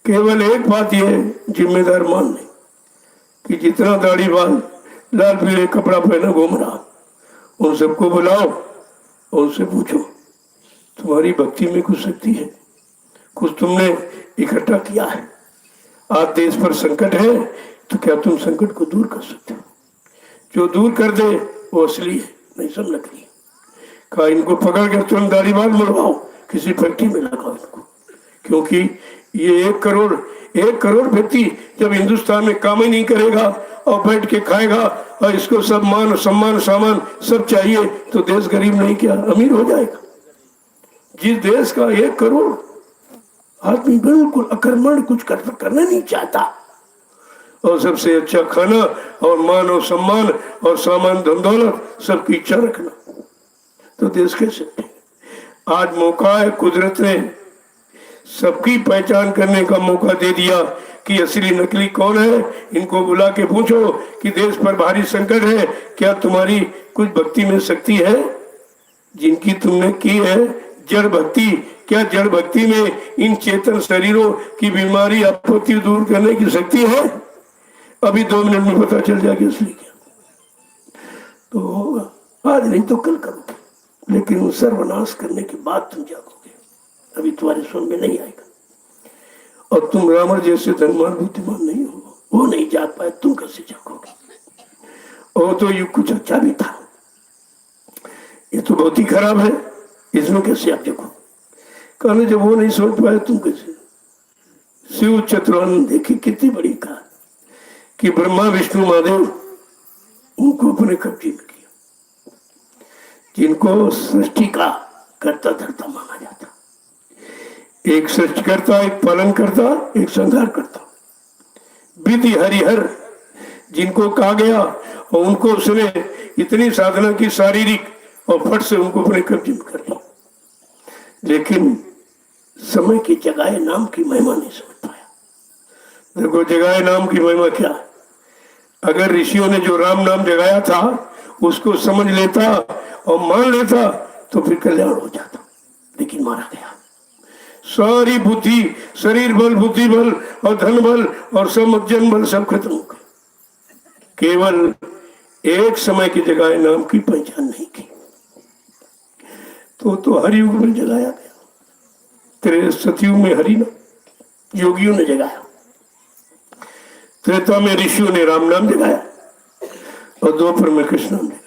[SPEAKER 1] केवल एक बात यह जिम्मेदार मान लें कि जितना दाढ़ी बाल, लाल पीले कपड़ा पहना घूम रहा, उन सबको बुलाओ और उनसे पूछो तुम्हारी भक्ति में कुछ शक्ति है, कुछ तुमने इकट्ठा किया है। आज देश पर संकट है तो क्या तुम संकट को दूर कर सकते हो? जो दूर कर दे वो असली है, नहीं सब नकली। कहा इनको पकड़ कर तुरंत दाढ़ी बाल मरवाओ, किसी फैक्ट्री में लगाओ इनको, क्योंकि ये 1 करोड़ व्यक्ति जब हिंदुस्तान में काम ही नहीं करेगा और बैठ के खाएगा और इसको सब मान सम्मान सामान सब चाहिए, तो देश गरीब नहीं क्या अमीर हो जाएगा? जिस देश का 1 करोड़ आदमी बिल्कुल अकर्मण, कुछ करना नहीं चाहता, और सबसे अच्छा खाना और मान और सम्मान और सामान धन दौलत सबकी इच्छा रखना, तो देश कैसे? आज मौका है, कुदरत ने सबकी पहचान करने का मौका दे दिया कि असली नकली कौन है। इनको बुला के पूछो कि देश पर भारी संकट है, क्या तुम्हारी कुछ भक्ति में शक्ति है? जिनकी तुमने की है जड़ भक्ति, क्या जड़ भक्ति में इन चेतन शरीरों की बीमारी आपत्ति दूर करने की शक्ति है? अभी 2 मिनट में पता चल जाएगा असली क्या तो होगा। आज नहीं तो कल करोगे, लेकिन वो सर्वनाश करने के बाद तुम जागोगे, अभी तुम्हारे समझ में नहीं आएगा। और तुम रावण जैसे धनवान बुद्धिमान नहीं हो, वो नहीं जाग पाए, तुम कैसे जागोगे? और तो युग कुछ अच्छा भी था, ये तो बहुत ही खराब है, इसमें कैसे आप जागो? कहने जब वो नहीं समझ पाए तुम कैसे? शिव चतुरानंद देखी कितनी बड़ी कहा कि ब्रह्मा विष्णु महादेव उनको अपने कब्जे में किया, जिनको सृष्टि का कर्ता धर्ता माना जाता। एक सृष्टि करता, एक पालन करता, एक संहार करता। विधि हरिहर जिनको कहा गया और उनको उसने इतनी साधना की शारीरिक, और फट से उनको अपने कब्जे में कर लिया। लेकिन समय की जगाए नाम की महिमा नहीं समझ पाया। देखो जगाए नाम की महिमा क्या। अगर ऋषियों ने जो राम नाम जगाया था उसको समझ लेता और मान लेता तो फिर कल्याण हो जाता, लेकिन मारा गया। सारी बुद्धि, शरीर बल, बुद्धि बल और धन बल और सब जन बल सब खत्म हो गए। केवल एक समय की जगाए नाम की पहचान नहीं की तो हरियुग में जगाया गया। तेरे सतयुग में हरि नाम योगियों ने जगाया, त्रेता में ऋषियों ने राम नाम जगाया और द्वापर में कृष्ण नाम जगाया।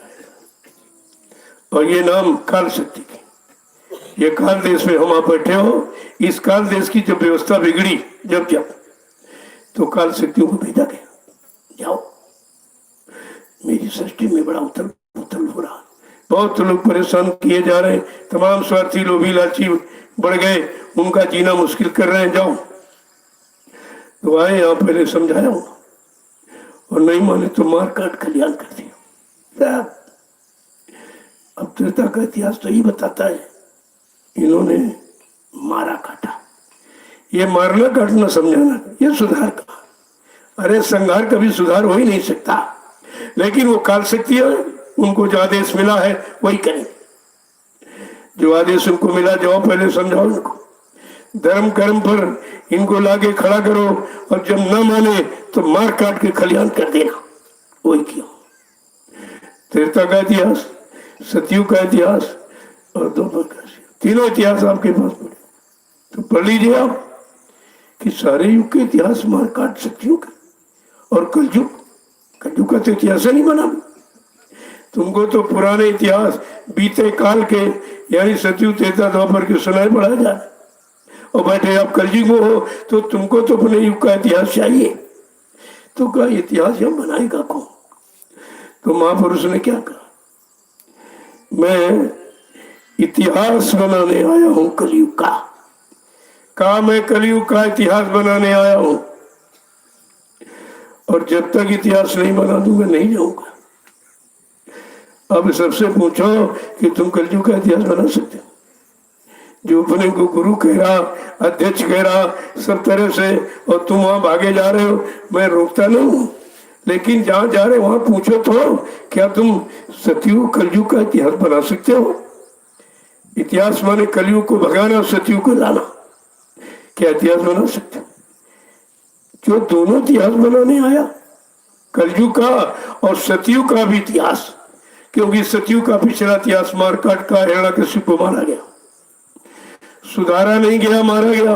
[SPEAKER 1] और ये नाम काल शक्ति की। ये काल देश में हम आप बैठे हो, इस काल देश की जब व्यवस्था बिगड़ी जब तो काल शक्तियों को भेजा गया, जाओ मेरी सृष्टि में बड़ा उथल पुथल हो रहा, बहुत लोग परेशान किए जा रहे हैं, तमाम स्वार्थी लोभी लालची बढ़ गए, उनका जीना मुश्किल कर रहे हैं, जाओ। तो आए यहाँ पहले समझाया हूँ और नहीं माने तो मार काट कल्याण कर दिया। अब त्रेता का इतिहास तो यही बताता है, इन्होंने मारा काटा। ये मारना काटना समझाना, ये सुधार का। अरे संहार कभी सुधार हो ही नहीं सकता, लेकिन वो काल शक्ति है, उनको जो आदेश मिला है वही करेंगे। जो आदेश उनको मिला, जाओ पहले समझाओ इनको, धर्म कर्म पर इनको लाके खड़ा करो, और जब न माने तो मार काट के कल्याण कर देना। वही क्यों त्रेता का इतिहास, सतयुग का इतिहास और द्वापर का, तीनों इतिहास आपके पास पड़े तो पढ़ लीजिए आप कि सारे युग के इतिहास मार काट सतयुग और कलयुग का तो इतिहास नहीं बना। तुमको तो पुराने इतिहास बीते काल के यानी सतयुग त्रेता द्वापर के सुनाए पढ़ा जाए, और बैठे आप कलयुग में हो तो तुमको तो अपने युग का इतिहास चाहिए। तो क्या इतिहास हम बनाएगा कौन? तो महापुरुष ने क्या कहा, मैं इतिहास बनाने आया हूं कलयुग का। कहा मैं कलयुग का इतिहास बनाने आया हूं, और जब तक इतिहास नहीं बना दूंगा नहीं जाऊंगा। अब सबसे पूछो कि तुम कलयुग का इतिहास बना सकते हो? जो अपने को गुरु कह रहा, अध्यक्ष कह रहा, सब तरह से, और तुम वहां भागे जा रहे हो। मैं रोकता नहीं हूं, लेकिन जहां जा रहे वहां पूछो तो क्या तुम सतयुग कलयुग का इतिहास बना सकते हो? इतिहास माने कलयुग को भगाना, सतयुग को लाना। क्या इतिहास बना सकते हो? जो दोनों इतिहास बनाने आया, कलयुग का और सतयुग का भी इतिहास, क्योंकि सतयुग का पिछला इतिहास मारकाट का, हिरण्यकशिपु को मारा गया, सुधारा नहीं गया, मारा गया।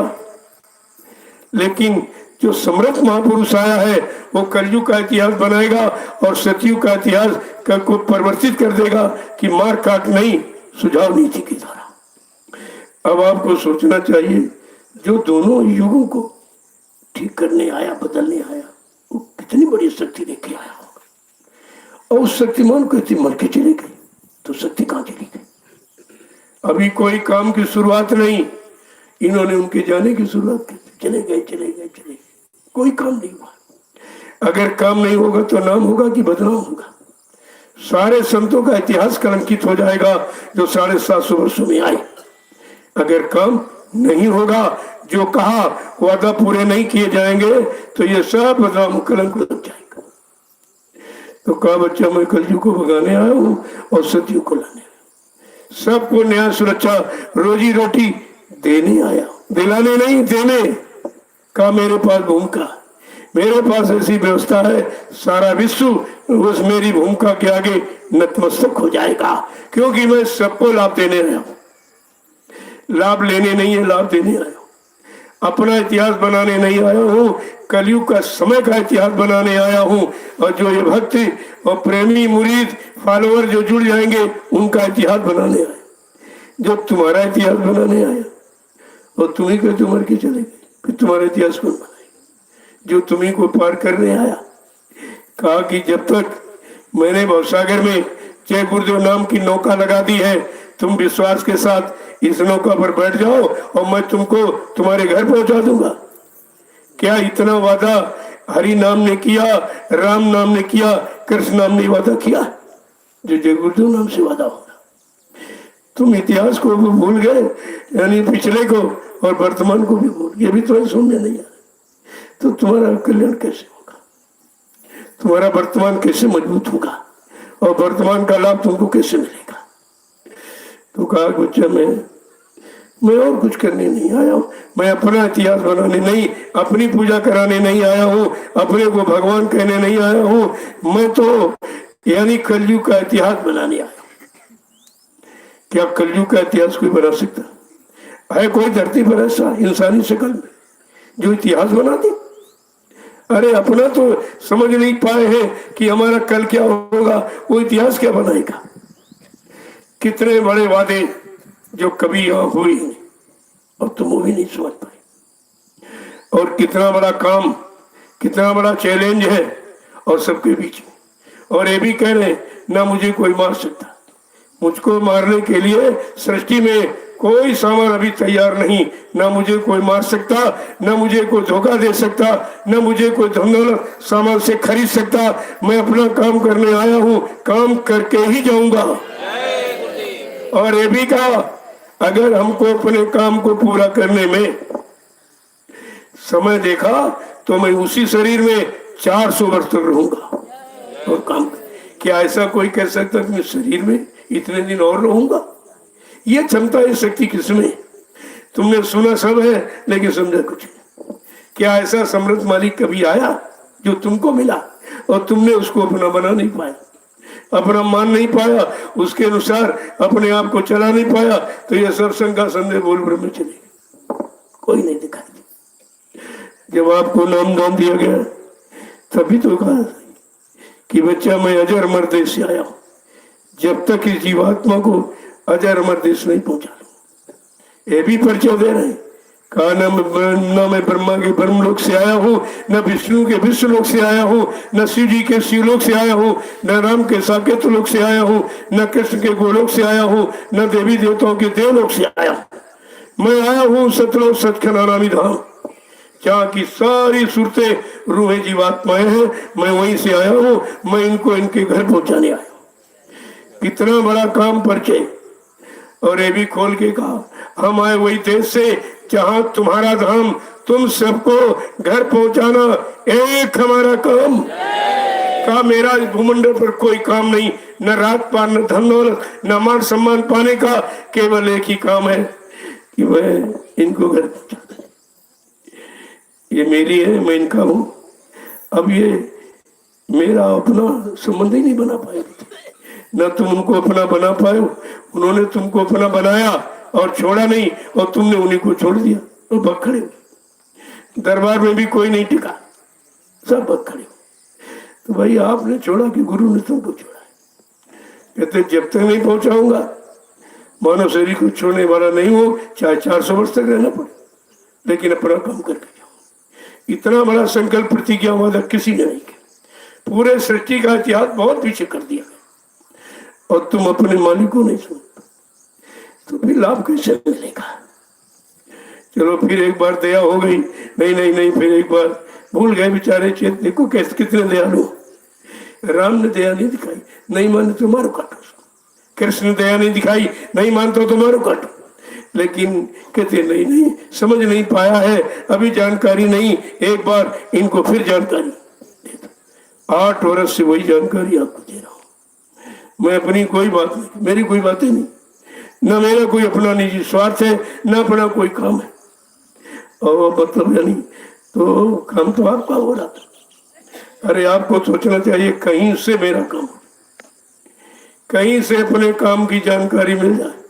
[SPEAKER 1] लेकिन जो समर्थ महापुरुष आया है वो कलयुग का इतिहास बनाएगा और सतयुग का इतिहास को परिवर्तित कर देगा कि मार काट नहीं, सुझाव नीति के द्वारा। अब आपको सोचना चाहिए, जो दोनों युगों को ठीक करने आया, बदलने आया, वो कितनी बड़ी शक्ति लेके आया होगा। और उस शक्तिमान को इतनी मर के चली गई तो शक्ति कहां चली गई? अभी कोई काम की शुरुआत नहीं, इन्होंने उनके जाने की शुरुआत की, चले गए, कोई काम नहीं हुआ। अगर काम नहीं होगा तो नाम होगा कि बदनाम होगा? सारे संतों का इतिहास कलंकित हो जाएगा जो 750 वर्षों में आए। अगर काम नहीं होगा, जो कहा वादा पूरे नहीं किए जाएंगे, तो ये सब बदनाम कलंक लग जाएगा। तो कहा बच्चा मैं कलयुग को भगाने आया हूं और सतयुग को लाने, सबको न्याय सुरक्षा रोजी रोटी देने आया, दिलाने नहीं देने। कहा मेरे पास भूमिका, मेरे पास ऐसी व्यवस्था है, सारा विश्व उस मेरी भूमिका के आगे नतमस्तक हो जाएगा, क्योंकि मैं सबको लाभ देने आया हूं। लाभ लेने नहीं है, लाभ देने आया हूं। अपना इतिहास बनाने नहीं आया हूं, कलयुग का समय का इतिहास बनाने आया हूं। और जो ये भक्त और प्रेमी मुरीद फॉलोअर जो जुड़ जाएंगे उनका इतिहास बनाने आया। जो तुम्हारा इतिहास बनाने आया और तुम्ही को तुमर के चले गए, फिर तुम्हारा इतिहास कौन बनाएगा? जो तुम्ही को पार करने आया, कहा कि जब तक मैंने भवसागर में जय गुरुदेव नाम की नौका लगा दी है, तुम विश्वास के साथ इस नौका पर बैठ जाओ और मैं तुमको तुम्हारे घर पहुंचा दूंगा। क्या इतना वादा हरि नाम ने किया, राम नाम ने किया, कृष्ण नाम ने वादा किया? जो जय गुरुदेव नाम से वादा होगा। तुम इतिहास को भी भूल गए, यानी पिछले को और वर्तमान को भी भूल, ये भी तुम्हें सुनने नहीं आ रहा। तो तुम्हारा कल्याण कैसे होगा? तुम्हारा वर्तमान कैसे मजबूत होगा और वर्तमान का लाभ तुमको कैसे मिलेगा? तो कहा बच्चा मैं और कुछ करने नहीं आया हूँ, मैं अपना इतिहास बनाने नहीं, अपनी पूजा कराने नहीं आया हूँ, अपने को भगवान कहने नहीं आया हूँ, मैं तो यानी कलयुग का इतिहास बनाने आया हूँ। क्या कलयुग का इतिहास कोई बना सकता है? कोई धरती पर ऐसा इंसानी शक्ल में जो इतिहास बना दे? अरे अपना तो समझ नहीं पाए हैं कि हमारा कल क्या होगा, वो इतिहास क्या बनाएगा? कितने बड़े वादे जो कभी यहाँ हुए हैं और तुम वो भी नहीं समझ पाए, और कितना बड़ा काम, कितना बड़ा चैलेंज है और सबके बीच में। और ये भी कह रहे ना मुझे कोई मार सकता, मुझको मारने के लिए सृष्टि में कोई सामान अभी तैयार नहीं, ना मुझे कोई मार सकता, ना मुझे कोई धोखा दे सकता, ना मुझे कोई धन सामान से खरीद सकता। मैं अपना काम करने आया हूँ, काम करके ही जाऊंगा। और ये भी कहा अगर हमको अपने काम को पूरा करने में समय देखा तो मैं उसी शरीर में 400 वर्ष तक रहूंगा और काम। क्या ऐसा कोई कह सकता कि मैं शरीर में इतने दिन और रहूंगा? ये क्षमता, ये शक्ति किसमें? तुमने सुना सब है लेकिन समझा कुछ नहीं। क्या ऐसा समृद्ध मालिक कभी आया जो तुमको मिला और तुमने उसको अपना बना नहीं पाया, अपना मान नहीं पाया, उसके अनुसार अपने आप को चला नहीं पाया? तो यह सत्संग का संदेह बोल ब्रह्म चले कोई नहीं दिखाई। जब आपको नाम दान दिया गया तभी तो कहा कि बच्चा मैं अजर अमर देश से आया हूं, जब तक इस जीवात्मा को अजर अमर देश नहीं पहुंचा लूं। ये भी परिचय दे रहे हैं। कहा न मैं ब्रह्मा के ब्रह्म लोक से आया हूँ, न विष्णु के विष्णु लोक से आया हूँ, न शिव जी के शिवलोक से आया हूँ, न राम के साकेत लोक से आया हूँ, न कृष्ण के गोलोक से आया हूँ, न देवी देवताओं के देवलोक से आया हूँ। मैं आया हूँ सतलोक सचखंड आरामी धाम, जहाँ की सारी सूरतें रूहें जीवात्माएं हैं। मैं वहीं से आया हूँ, मैं इनको इनके घर पहुंचाने आया हूँ। कितना बड़ा काम परिचय। और ये भी खोल के कहा हम आए वही देश से जहां तुम्हारा धाम, तुम सबको घर पहुंचाना एक हमारा काम। का मेरा भूमंडल पर कोई काम नहीं, न रात पार, न धन दौलत, न मान सम्मान पाने का, केवल एक ही काम है कि मैं इनको घर पहुंचा दूं। ये मेरी है, मैं इनका हूं। अब ये मेरा अपना संबंध ही नहीं बना पाए, न तुम उनको अपना बना पाए। उन्होंने तुमको अपना बनाया और छोड़ा नहीं, और तुमने उन्हीं को छोड़ दिया और बखड़े। दरबार में भी कोई नहीं टिका, सब बखड़े। तो भाई आपने छोड़ा कि गुरु ने तुमको छोड़ा? कहते जब तक नहीं पहुंचाऊंगा मानव शरीर को छोड़ने वाला नहीं हो, चाहे 400 वर्ष तक रहना पड़े, लेकिन अपना काम करके जाओ। इतना बड़ा संकल्प प्रतिज्ञा वादा किसी ने नहीं किया। पूरे सृष्टि का इतिहास बहुत पीछे कर दिया और तुम अपने मालिक को नहीं सुन, तो फिर लाभ कैसे मिलेगा? चलो फिर एक बार दया हो गई, नहीं नहीं नहीं, फिर एक बार भूल गए बेचारे चेत। देखो कैसे कितने दयालु। राम ने दया नहीं दिखाई, नहीं माने तो मारो काटो। कृष्ण ने दया नहीं दिखाई, नहीं मानते तो मारो काटो। लेकिन कहते नहीं नहीं, समझ नहीं पाया है, अभी जानकारी नहीं, एक बार इनको फिर जानकारी दे दो। 8 वर्ष से वही जानकारी आपको दे रहा हूँ। मैं अपनी कोई बात नहीं, मेरी कोई बातें नहीं, न मेरा कोई अपना निजी स्वार्थ है, न अपना कोई काम है। और मतलब यानी तो काम तो आपका हो रहा था। अरे आपको सोचना चाहिए कहीं से मेरा काम, कहीं से अपने काम की जानकारी मिल जाए।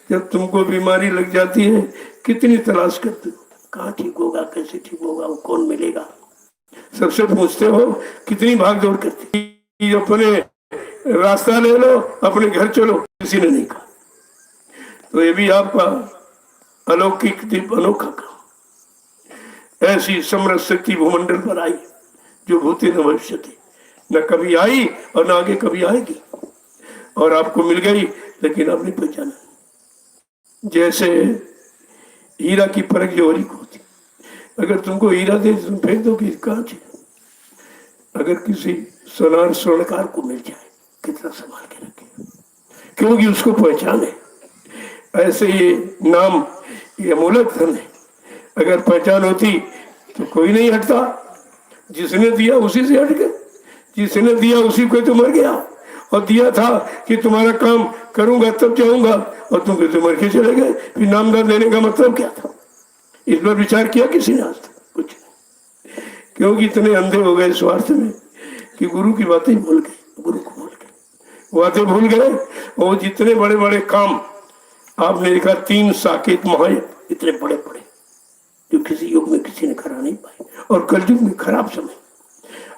[SPEAKER 1] जब तुमको बीमारी लग जाती है कितनी तलाश करते हो, कहाँ ठीक होगा, कैसे ठीक होगा, वो कौन मिलेगा, सबसे पूछते हो, कितनी भाग दौड़ करती। अपने रास्ता ले लो, अपने घर चलो, किसी ने नहीं कहा। तो ये भी आपका अलौकिक दीप अनोखा काम। ऐसी समृद्ध शक्ति भूमंडल पर आई जो भूति न भविष्य थी, न कभी आई और न आगे कभी आएगी, और आपको मिल गई, लेकिन आपने पहचाना। जैसे हीरा की परख जौहरी को होती। अगर तुमको हीरा दे तुम फेंक दो कि कांच है। अगर किसी सोनार स्वर्णकार को मिल जाए कितना संभाल के रखे, क्योंकि उसको पहचान है। ऐसे ये नाम ये अमूलक धन है, अगर पहचान होती तो कोई नहीं हटता। जिसने दिया उसी से हट गए, जिसने दिया उसी को तो मर गया। और दिया था कि तुम्हारा काम करूंगा तब जाऊंगा, और तुम कहते मर के चले गए। फिर नामदान देने का मतलब क्या था? इस पर विचार किया किसी ने आज तक? कुछ नहीं, क्योंकि इतने अंधे हो गए स्वार्थ में कि गुरु की बातें भूल गए, गुरु को भूल गए, बातें भूल गए। और जितने बड़े बड़े काम आपने देखा, 3 साकेत महायज्ञ इतने बड़े बड़े जो किसी युग में किसी ने करा नहीं पाए, और कलयुग में खराब समय।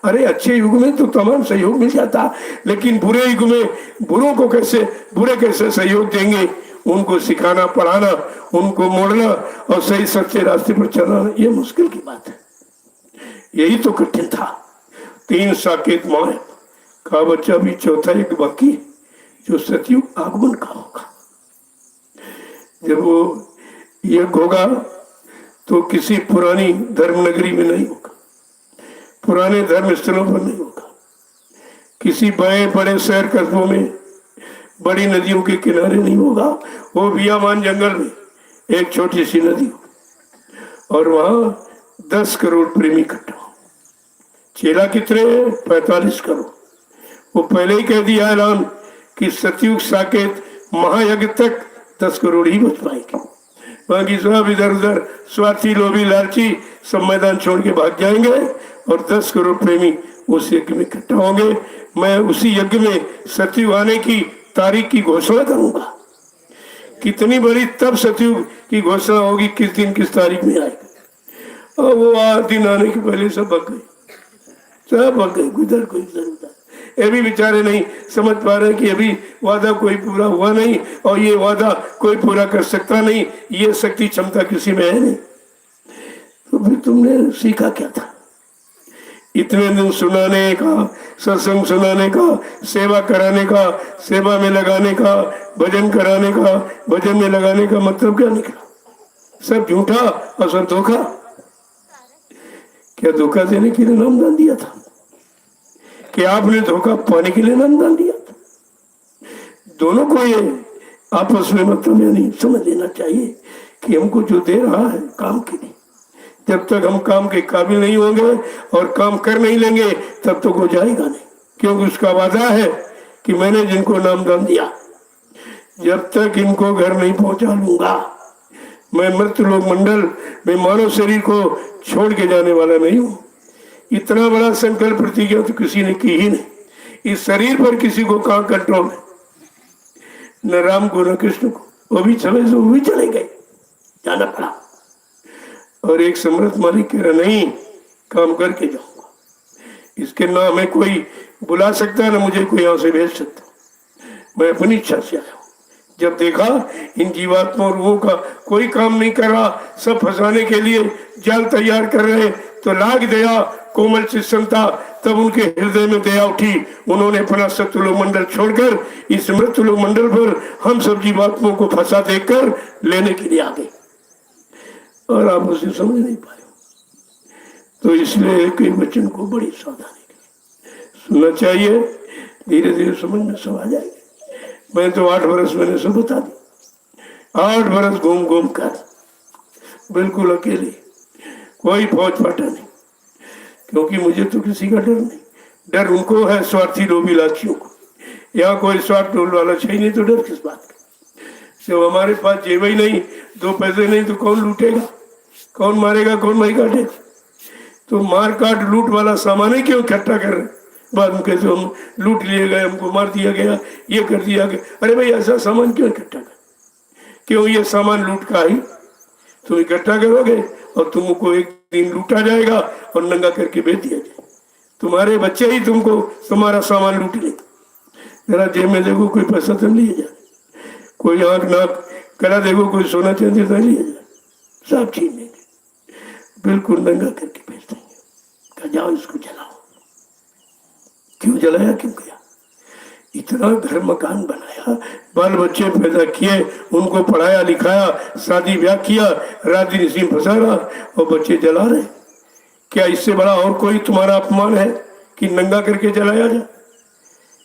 [SPEAKER 1] अरे अच्छे युग में तो तमाम सहयोग मिल जाता, लेकिन बुरे युग में बुरे कैसे सहयोग देंगे? उनको सिखाना, पढ़ाना, उनको मोड़ना और सही सच्चे रास्ते पर चलाना, ये मुश्किल की बात है। यही तो कठिन था। 3 साकेत माए का बच्चा भी चौथा एक बाकी, जो सतयुग आगमन का होगा। जब वो यज्ञ होगा तो किसी पुरानी धर्म नगरी में नहीं होगा, पुराने धर्म स्थलों पर नहीं होगा, किसी बड़े बड़े शहर कस्बों में, बड़ी नदियों के किनारे नहीं होगा। वो बियाबान जंगल में एक छोटी सी नदी हो, और वहां 10 करोड़ प्रेमी इकट्ठा हो। चेला कितने? 45 करोड़। वो पहले ही कह दिया ऐलान कि सतयुग साकेत महायज्ञ तक 10 करोड़ ही बच पाएंगे। बाकी सब इधर उधर स्वार्थी, लोभी, लालची सब मैदान छोड़ के भाग जाएंगे, और 10 करोड़ प्रेमी उस यज्ञ में इकट्ठा होंगे। मैं उसी यज्ञ में सतयुग आने की तारीख की घोषणा करूंगा। कितनी बड़ी तब सतयुग की घोषणा होगी, किस दिन किस तारीख में आएगा। और वो दिन आने के पहले सब भाग गए, सब भाग गए, गुजर कोई इधर उधर। ये भी बेचारे नहीं समझ पा रहे कि अभी वादा कोई पूरा हुआ नहीं, और ये वादा कोई पूरा कर सकता नहीं, ये शक्ति क्षमता किसी में है नहीं। तो फिर तुमने सीखा क्या था? इतने दिन सुनाने का, सत्संग सुनाने का, सेवा कराने का, सेवा में लगाने का, भजन कराने का, भजन में लगाने का मतलब क्या निकला? सब झूठा और सब धोखा। क्या धोखा देने के लिए नामदान दिया था? कि आपने धोखा पाने के लिए नामदान दिया था? दोनों को ये आपस में मतलब नहीं समझ लेना चाहिए कि हमको जो दे रहा है काम के लिए, जब तक हम काम के काबिल नहीं होंगे और काम कर नहीं लेंगे तब तक हो जाएगा नहीं। क्योंकि उसका वादा है कि मैंने जिनको नामदान दिया, जब तक इनको घर नहीं पहुंचा लूंगा, मैं मृत्युलोक मंडल में मानव शरीर को छोड़ के जाने वाला नहीं हूं। इतना बड़ा संकल्प प्रतिज्ञा तो किसी ने की ही नहीं। इस शरीर पर किसी को कहाँ कंट्रोल है? न राम को न कृष्ण को। वो भी समय से वो भी चले गए, जाना पड़ा। और एक समर्थ मालिक कह रहा नहीं, काम करके जाऊंगा। इसके ना हमें कोई बुला सकता, ना मुझे कोई यहाँ से भेज सकता। मैं अपनी इच्छा से आया हूँ। जब देखा इन जीवात्मा रूहों का कोई काम नहीं कर रहा, सब फंसाने के लिए जाल तैयार कर रहे, तो लाग दया कोमल चित्तता, तब उनके हृदय में दया उठी। उन्होंने अपना सत्यलोक मंडल छोड़कर इस मृत्युलोक मंडल पर हम सब जीवात्माओं को फंसा देकर लेने के लिए आ गए, और आप उसे समझ नहीं पाए। तो इसलिए कई वचन को बड़ी सावधानी से सुनना चाहिए, धीरे धीरे समझ में सब आ जाएगी। मैं तो 8 बरस मैंने सब बता दी, 8 बरस घूम घूम कर बिल्कुल अकेले, कोई फौज फाटा नहीं। क्योंकि मुझे तो किसी का डर नहीं, डर उनको है स्वार्थी लोभी लालचियों को। यहाँ कोई स्वार्थ टोल वाला है नहीं, तो डर किस बात का? जब हमारे पास जेब ही नहीं, 2 पैसे नहीं, तो कौन लूटेगा, कौन मारेगा, कौन माई काटेगा? तो मार काट लूट वाला सामान ही क्यों इकट्ठा कर रहे? बाद में कहते हम लूट लिए गए, हमको मार दिया गया, ये कर दिया गया। अरे भाई ऐसा सामान क्यों इकट्ठा कर? क्यों ये सामान लूट का ही तुम इकट्ठा करोगे और तुमको एक दिन लूटा जाएगा और नंगा करके बेच दिया जाए। तुम्हारे बच्चे ही तुमको तुम्हारा सामान लूट ले। जरा जेब में देखो कोई पैसा तो लिए जाए, कोई आंख नाक करा देखो कोई सोना चांदी तो लिए जाए, सब छीन लेंगे, बिल्कुल नंगा करके बेच देंगे। कहा जाओ इसको जलाओ। क्यों जलाया, क्यों किया? इतना घर मकान बनाया, बाल बच्चे पैदा किए, उनको पढ़ाया लिखाया, शादी ब्याह किया, रात दिन इसी में फंसा रहा और बच्चे जला रहे। क्या इससे बड़ा और कोई तुम्हारा अपमान है कि नंगा करके जलाया जाए?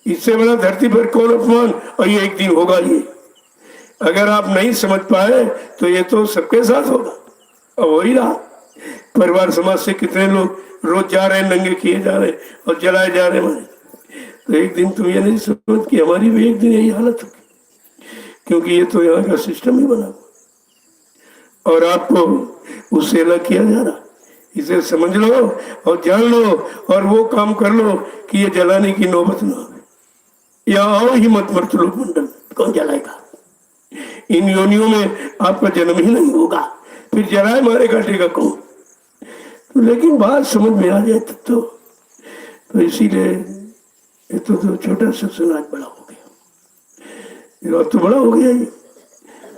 [SPEAKER 1] इससे बड़ा धरती पर कौन अपमान? और ये एक दिन होगा। ये अगर आप नहीं समझ पाए तो ये तो सबके साथ होगा। और वही रहा, परिवार समाज से कितने लोग रोज जा रहे हैं, नंगे किए जा रहे और जलाए जा रहे हैं। तो एक दिन तुम ये नहीं समझ कि हमारी भी एक दिन यही हालत होगी, क्योंकि ये तो यहाँ का सिस्टम ही बना हुआ और आपको उससे अलग किया जा रहा। इसे समझ लो और जान लो और वो काम कर लो कि ये जलाने की नौबत ना आवे। या आओ ही मत मर्द लोग मंडल, कौन जलाएगा? इन योनियों में आपका जन्म ही नहीं होगा, फिर जलाए मारे काटेगा कौन? तो लेकिन बात समझ में आ जाए तो इसीलिए ये तो छोटा सत्संग आज बड़ा हो गया। ये तो बड़ा हो गया ये,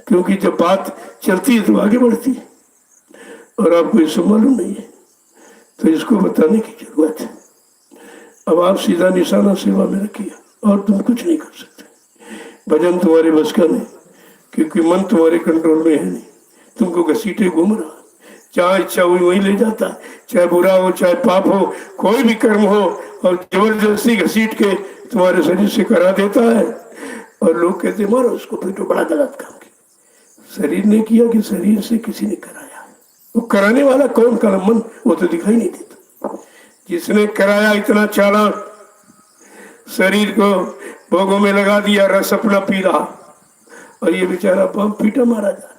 [SPEAKER 1] क्योंकि जब बात चलती है तो आगे बढ़ती है और आपको इससे मालूम नहीं है, तो इसको बताने की जरूरत है। अब आप सीधा निशाना सेवा में रखिए और तुम कुछ नहीं कर सकते। भजन तुम्हारे बस का नहीं, क्योंकि मन तुम्हारे कंट्रोल में है नहीं। तुमको घसीटे घूम रहा, जहाँ इच्छा हुई वहीं ले जाता है, चाहे बुरा हो चाहे पाप हो, कोई भी कर्म हो, और जबरदस्ती घसीट के तुम्हारे शरीर से करा देता है। और लोग कहते मारो उसको, फिर तो बड़ा गलत काम किया। शरीर ने किया कि शरीर से किसी ने कराया? वो कराने वाला कौन? का मन वो तो दिखाई नहीं देता। जिसने कराया इतना चालाक, शरीर को भोगों में लगा दिया, रस अपना पी रहा, और ये बेचारा पाप पीटा मारा जा,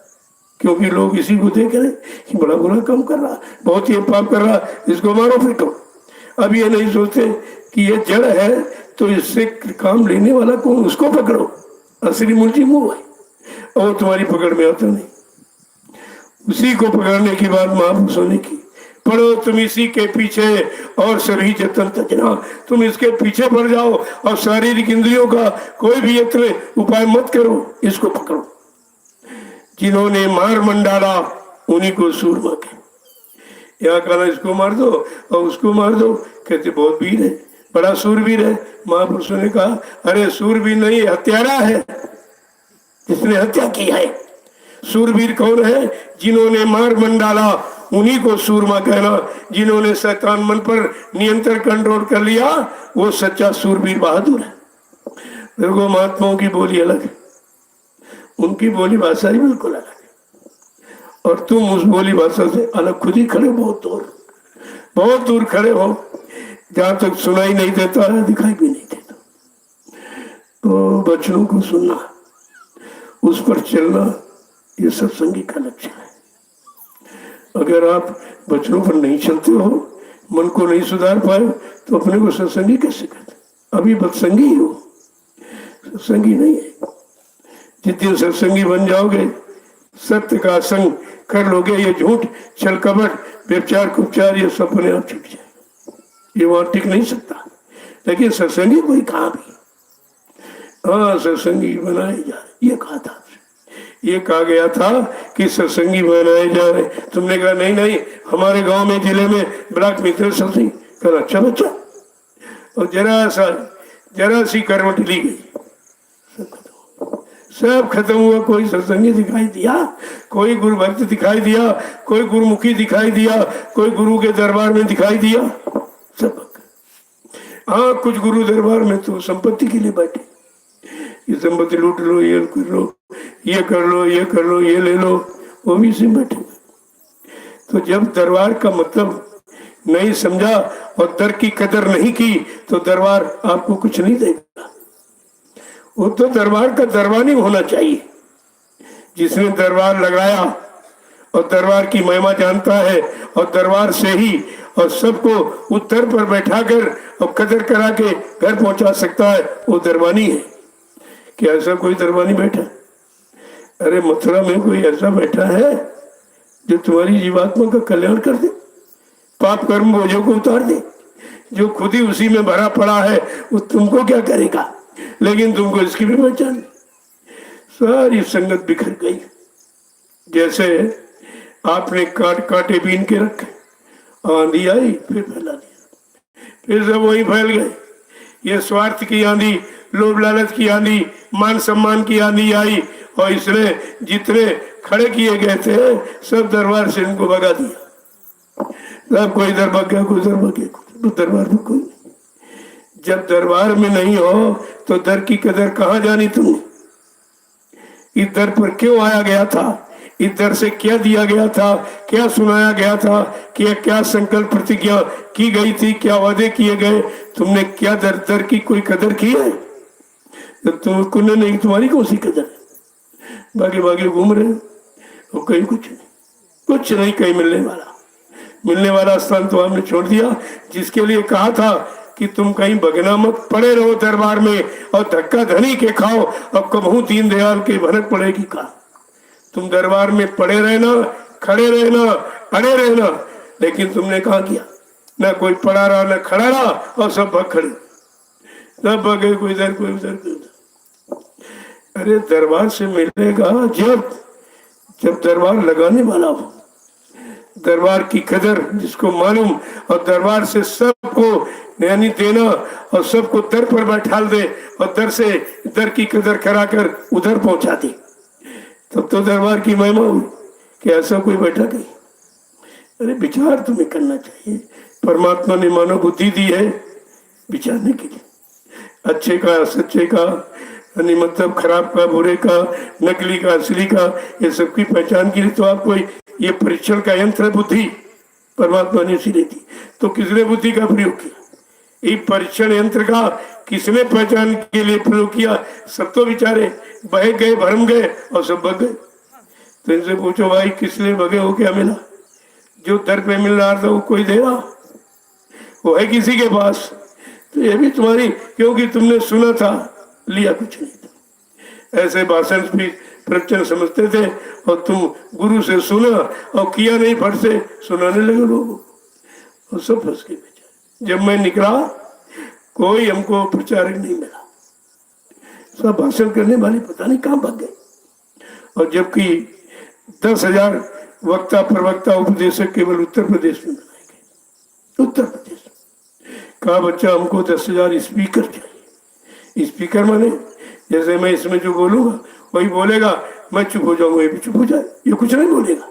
[SPEAKER 1] क्योंकि लोग इसी को देख रहे कि बड़ा बुरा काम कर रहा, बहुत ही पाप कर रहा, इसको मारो पीटो। अब ये नहीं सोचते कि ये जड़ है तो इससे काम लेने वाला कौन, उसको पकड़ो। असली मुलजिम वो है और तुम्हारी पकड़ में आता नहीं। उसी को पकड़ने की बात महापुरुषों ने की। पढ़ो तुम इसी के पीछे और सभी जतन तजना, तुम इसके पीछे पड़ जाओ और शारीरिक इंद्रियों का कोई भी यत्न उपाय मत करो, इसको पकड़ो। जिन्होंने मार मंडाला उन्हीं को सूरमा के। यहाँ कहना इसको मार दो और उसको मार दो, कहते बहुत वीर है, बड़ा सूरवीर है। महापुरुषों ने कहा अरे सूरवीर नहीं, हत्यारा है जिसने हत्या की है। सूरवीर कौन है? जिन्होंने मार मंडाला उन्हीं को सूरमा कहना। जिन्होंने शैतान मन पर नियंत्रण कंट्रोल कर लिया वो सच्चा सूरवीर बहादुर है। देखो महात्माओं की बोली अलग है, उनकी बोली भाषा ही बिल्कुल अलग है, और तुम उस बोली भाषा से अलग खुद ही खड़े हो, बहुत दूर खड़े हो, जहां तक सुनाई नहीं देता है, दिखाई भी नहीं देता। तो बच्चों को सुनना, उस पर चलना, ये सत्संगी का लक्ष्य है। अगर आप बच्चों पर नहीं चलते हो, मन को नहीं सुधार पाए, तो अपने को सत्संगी कैसे कहते? अभी बदसंगी हो, सत्संगी नहीं है। जिस दिन सत्संगी बन जाओगे, सत्य का संग कर लोगे, ये झूठ छल कपट व्यभिचार कुपचार ये सब अपने आप छूट जाएगा। ये वहां टिक नहीं सकता। लेकिन सत्संगी कोई कहा भी, हाँ सत्संगी बनाए जा रहे, ये कहा था, ये कहा गया था कि सत्संगी बनाए जा रहे। तुमने कहा नहीं नहीं, हमारे गांव में जिले में ब्लॉक मित्र सत्संगी। कहा अच्छा बच्चा, और जरा सी करवट ली गई, सब खत्म हुआ। कोई सत्संगी दिखाई दिया, कोई गुरु भक्त दिखाई दिया, कोई गुरुमुखी दिखाई दिया, कोई गुरु के दरबार में दिखाई दिया, सब। हाँ कुछ गुरु दरबार में तो संपत्ति के लिए बैठे, ये संपत्ति लूट लो, ये कर लो, ये कर लो, ये कर लो, ये ले लो, वो भी इसी बैठे। तो जब दरबार का मतलब नहीं समझा और दर की कदर नहीं की तो दरबार आपको कुछ नहीं देगा। वो तो दरबार का दरबानी होना चाहिए। जिसने दरबार लगाया और दरबार की महिमा जानता है और दरबार से ही और सबको उत्तर पर बैठाकर और कदर करा के घर पहुंचा सकता है, वो दरबानी है। क्या ऐसा कोई दरबानी बैठा? अरे मथुरा में कोई ऐसा बैठा है जो तुम्हारी जीवात्मा का कल्याण कर दे, पाप कर्म बोझों को उतार दे? जो खुद ही उसी में भरा पड़ा है वो तुमको क्या करेगा? लेकिन तुमको इसकी भी पहचान, सारी संगत बिखर गई। जैसे आपने कांटे बीन के रखे, आंधी आई फिर फैला दिया, फिर सब वही फैल गए। ये स्वार्थ की आंधी लोभ लालच की आंधी, मान सम्मान की आंधी आई और इसने जितने खड़े किए गए थे सब दरबार से इनको भगा दिया। सब कोई इधर भाग गया, कोई उधर भाग गया, तो दरबार में कोई नहीं। जब दरबार में नहीं हो तो दर की कदर कहाँ जानी तुमने? इस दर पर क्यों आया गया था? इस दर से क्या दिया गया था? क्या सुनाया गया था? क्या संकल्प प्रतिज्ञा की गई थी? क्या वादे किए गए? तुमने क्या दर की कोई कदर की है? जब तुमको नहीं, तुम्हारी कौन सी कदर है? बाकी बाकी घूम रहे हो, कहीं कुछ नहीं कहीं मिलने वाला स्थान तो हमने छोड़ दिया, जिसके लिए कहा था कि तुम कहीं भगना मत, पड़े रहो दरबार में और धक्का धनी के खाओ और कबहू दीनदयाल के भनक पड़ेगी का। तुम दरबार में पड़े रहना, खड़े रहना, अड़े रहना, लेकिन तुमने कहा किया? ना कोई पड़ा रहा, ना खड़ा रहा और सब भाग खड़े, सब भागे, कोई इधर कोई उधर कोई उधर। अरे दरबार से मिलेगा जब दरबार लगाने वाला हो, दरबार की कदर जिसको मालूम, और दरबार से सबको यानी देना और सबको दर पर बैठाल दे और दर से दर की कदर कराकर उधर पहुंचा दे, तब तो दरबार की महिमा हुई कि ऐसा कोई बैठा कहीं। अरे विचार तुम्हें करना चाहिए। परमात्मा ने मानव बुद्धि दी है विचारने के लिए, अच्छे का सच्चे का, यानी मतलब खराब का बुरे का, नकली का असली का, ये सबकी पहचान के लिए तो आपको ये परीक्षण का यंत्र है बुद्धि, परमात्मा ने इसी दी। तो किसने बुद्धि का प्रयोग किया? ये परीक्षण यंत्र का किसने पहचान के लिए प्रयोग किया? सब तो बेचारे बह गए, भरम गए और सब भग गए। तो इनसे पूछो भाई किस लिए भगे हो? क्या मिला? जो दर पे मिल रहा था वो कोई दे रहा, वो है किसी के पास? तो ये भी तुम्हारी, क्योंकि तुमने सुना था, लिया कुछ नहीं था। ऐसे भाषण भी प्रवचन समझते थे और तुम गुरु से सुना और किया नहीं, फट से सुनाने लगे लोगों को और सब फंस गए बेचारे। जब मैं निकला कोई हमको प्रचारक नहीं मिला, सब भाषण करने वाले पता नहीं कहाँ भाग गए। और जबकि 10,000 वक्ता प्रवक्ता उपदेशक केवल उत्तर प्रदेश में बनाए गए। उत्तर प्रदेश कहा बच्चा हमको 10,000 स्पीकर चाहिए। स्पीकर माने जैसे मैं इसमें जो बोलूंगा वही बोलेगा, मैं चुप हो जाऊंगा, ये भी चुप हो जाए, ये कुछ नहीं बोलेगा।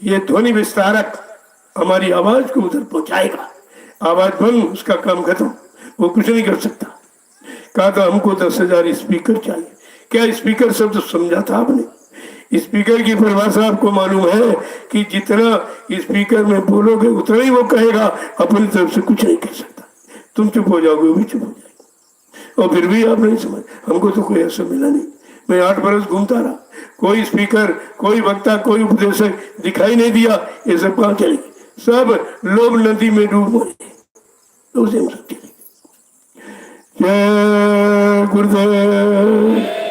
[SPEAKER 1] ये ध्वनि विस्तारक हमारी आवाज को उधर पहुंचाएगा, आवाज बंद, उसका काम खत्म, वो कुछ नहीं कर सकता। कहा था हमको 10,000 स्पीकर चाहिए। क्या स्पीकर शब्द समझा था आपने? स्पीकर की परिभाषा आपको मालूम है कि जितना स्पीकर में बोलोगे उतना ही वो कहेगा, अपनी तरफ से कुछ नहीं कह सकता। तुम चुप हो जाओगे, वो भी चुप हो जाएगी। और फिर भी आप नहीं समझ, हमको तो कोई ऐसा मिला नहीं। मैं 8 बरस घूमता रहा, कोई स्पीकर, कोई वक्ता, कोई उपदेशक दिखाई नहीं दिया। ये सब कहाँ चले गए? सब लोभ नदी में डूब मरे, तो उसे हम सब चले गए। जय गुरुदेव।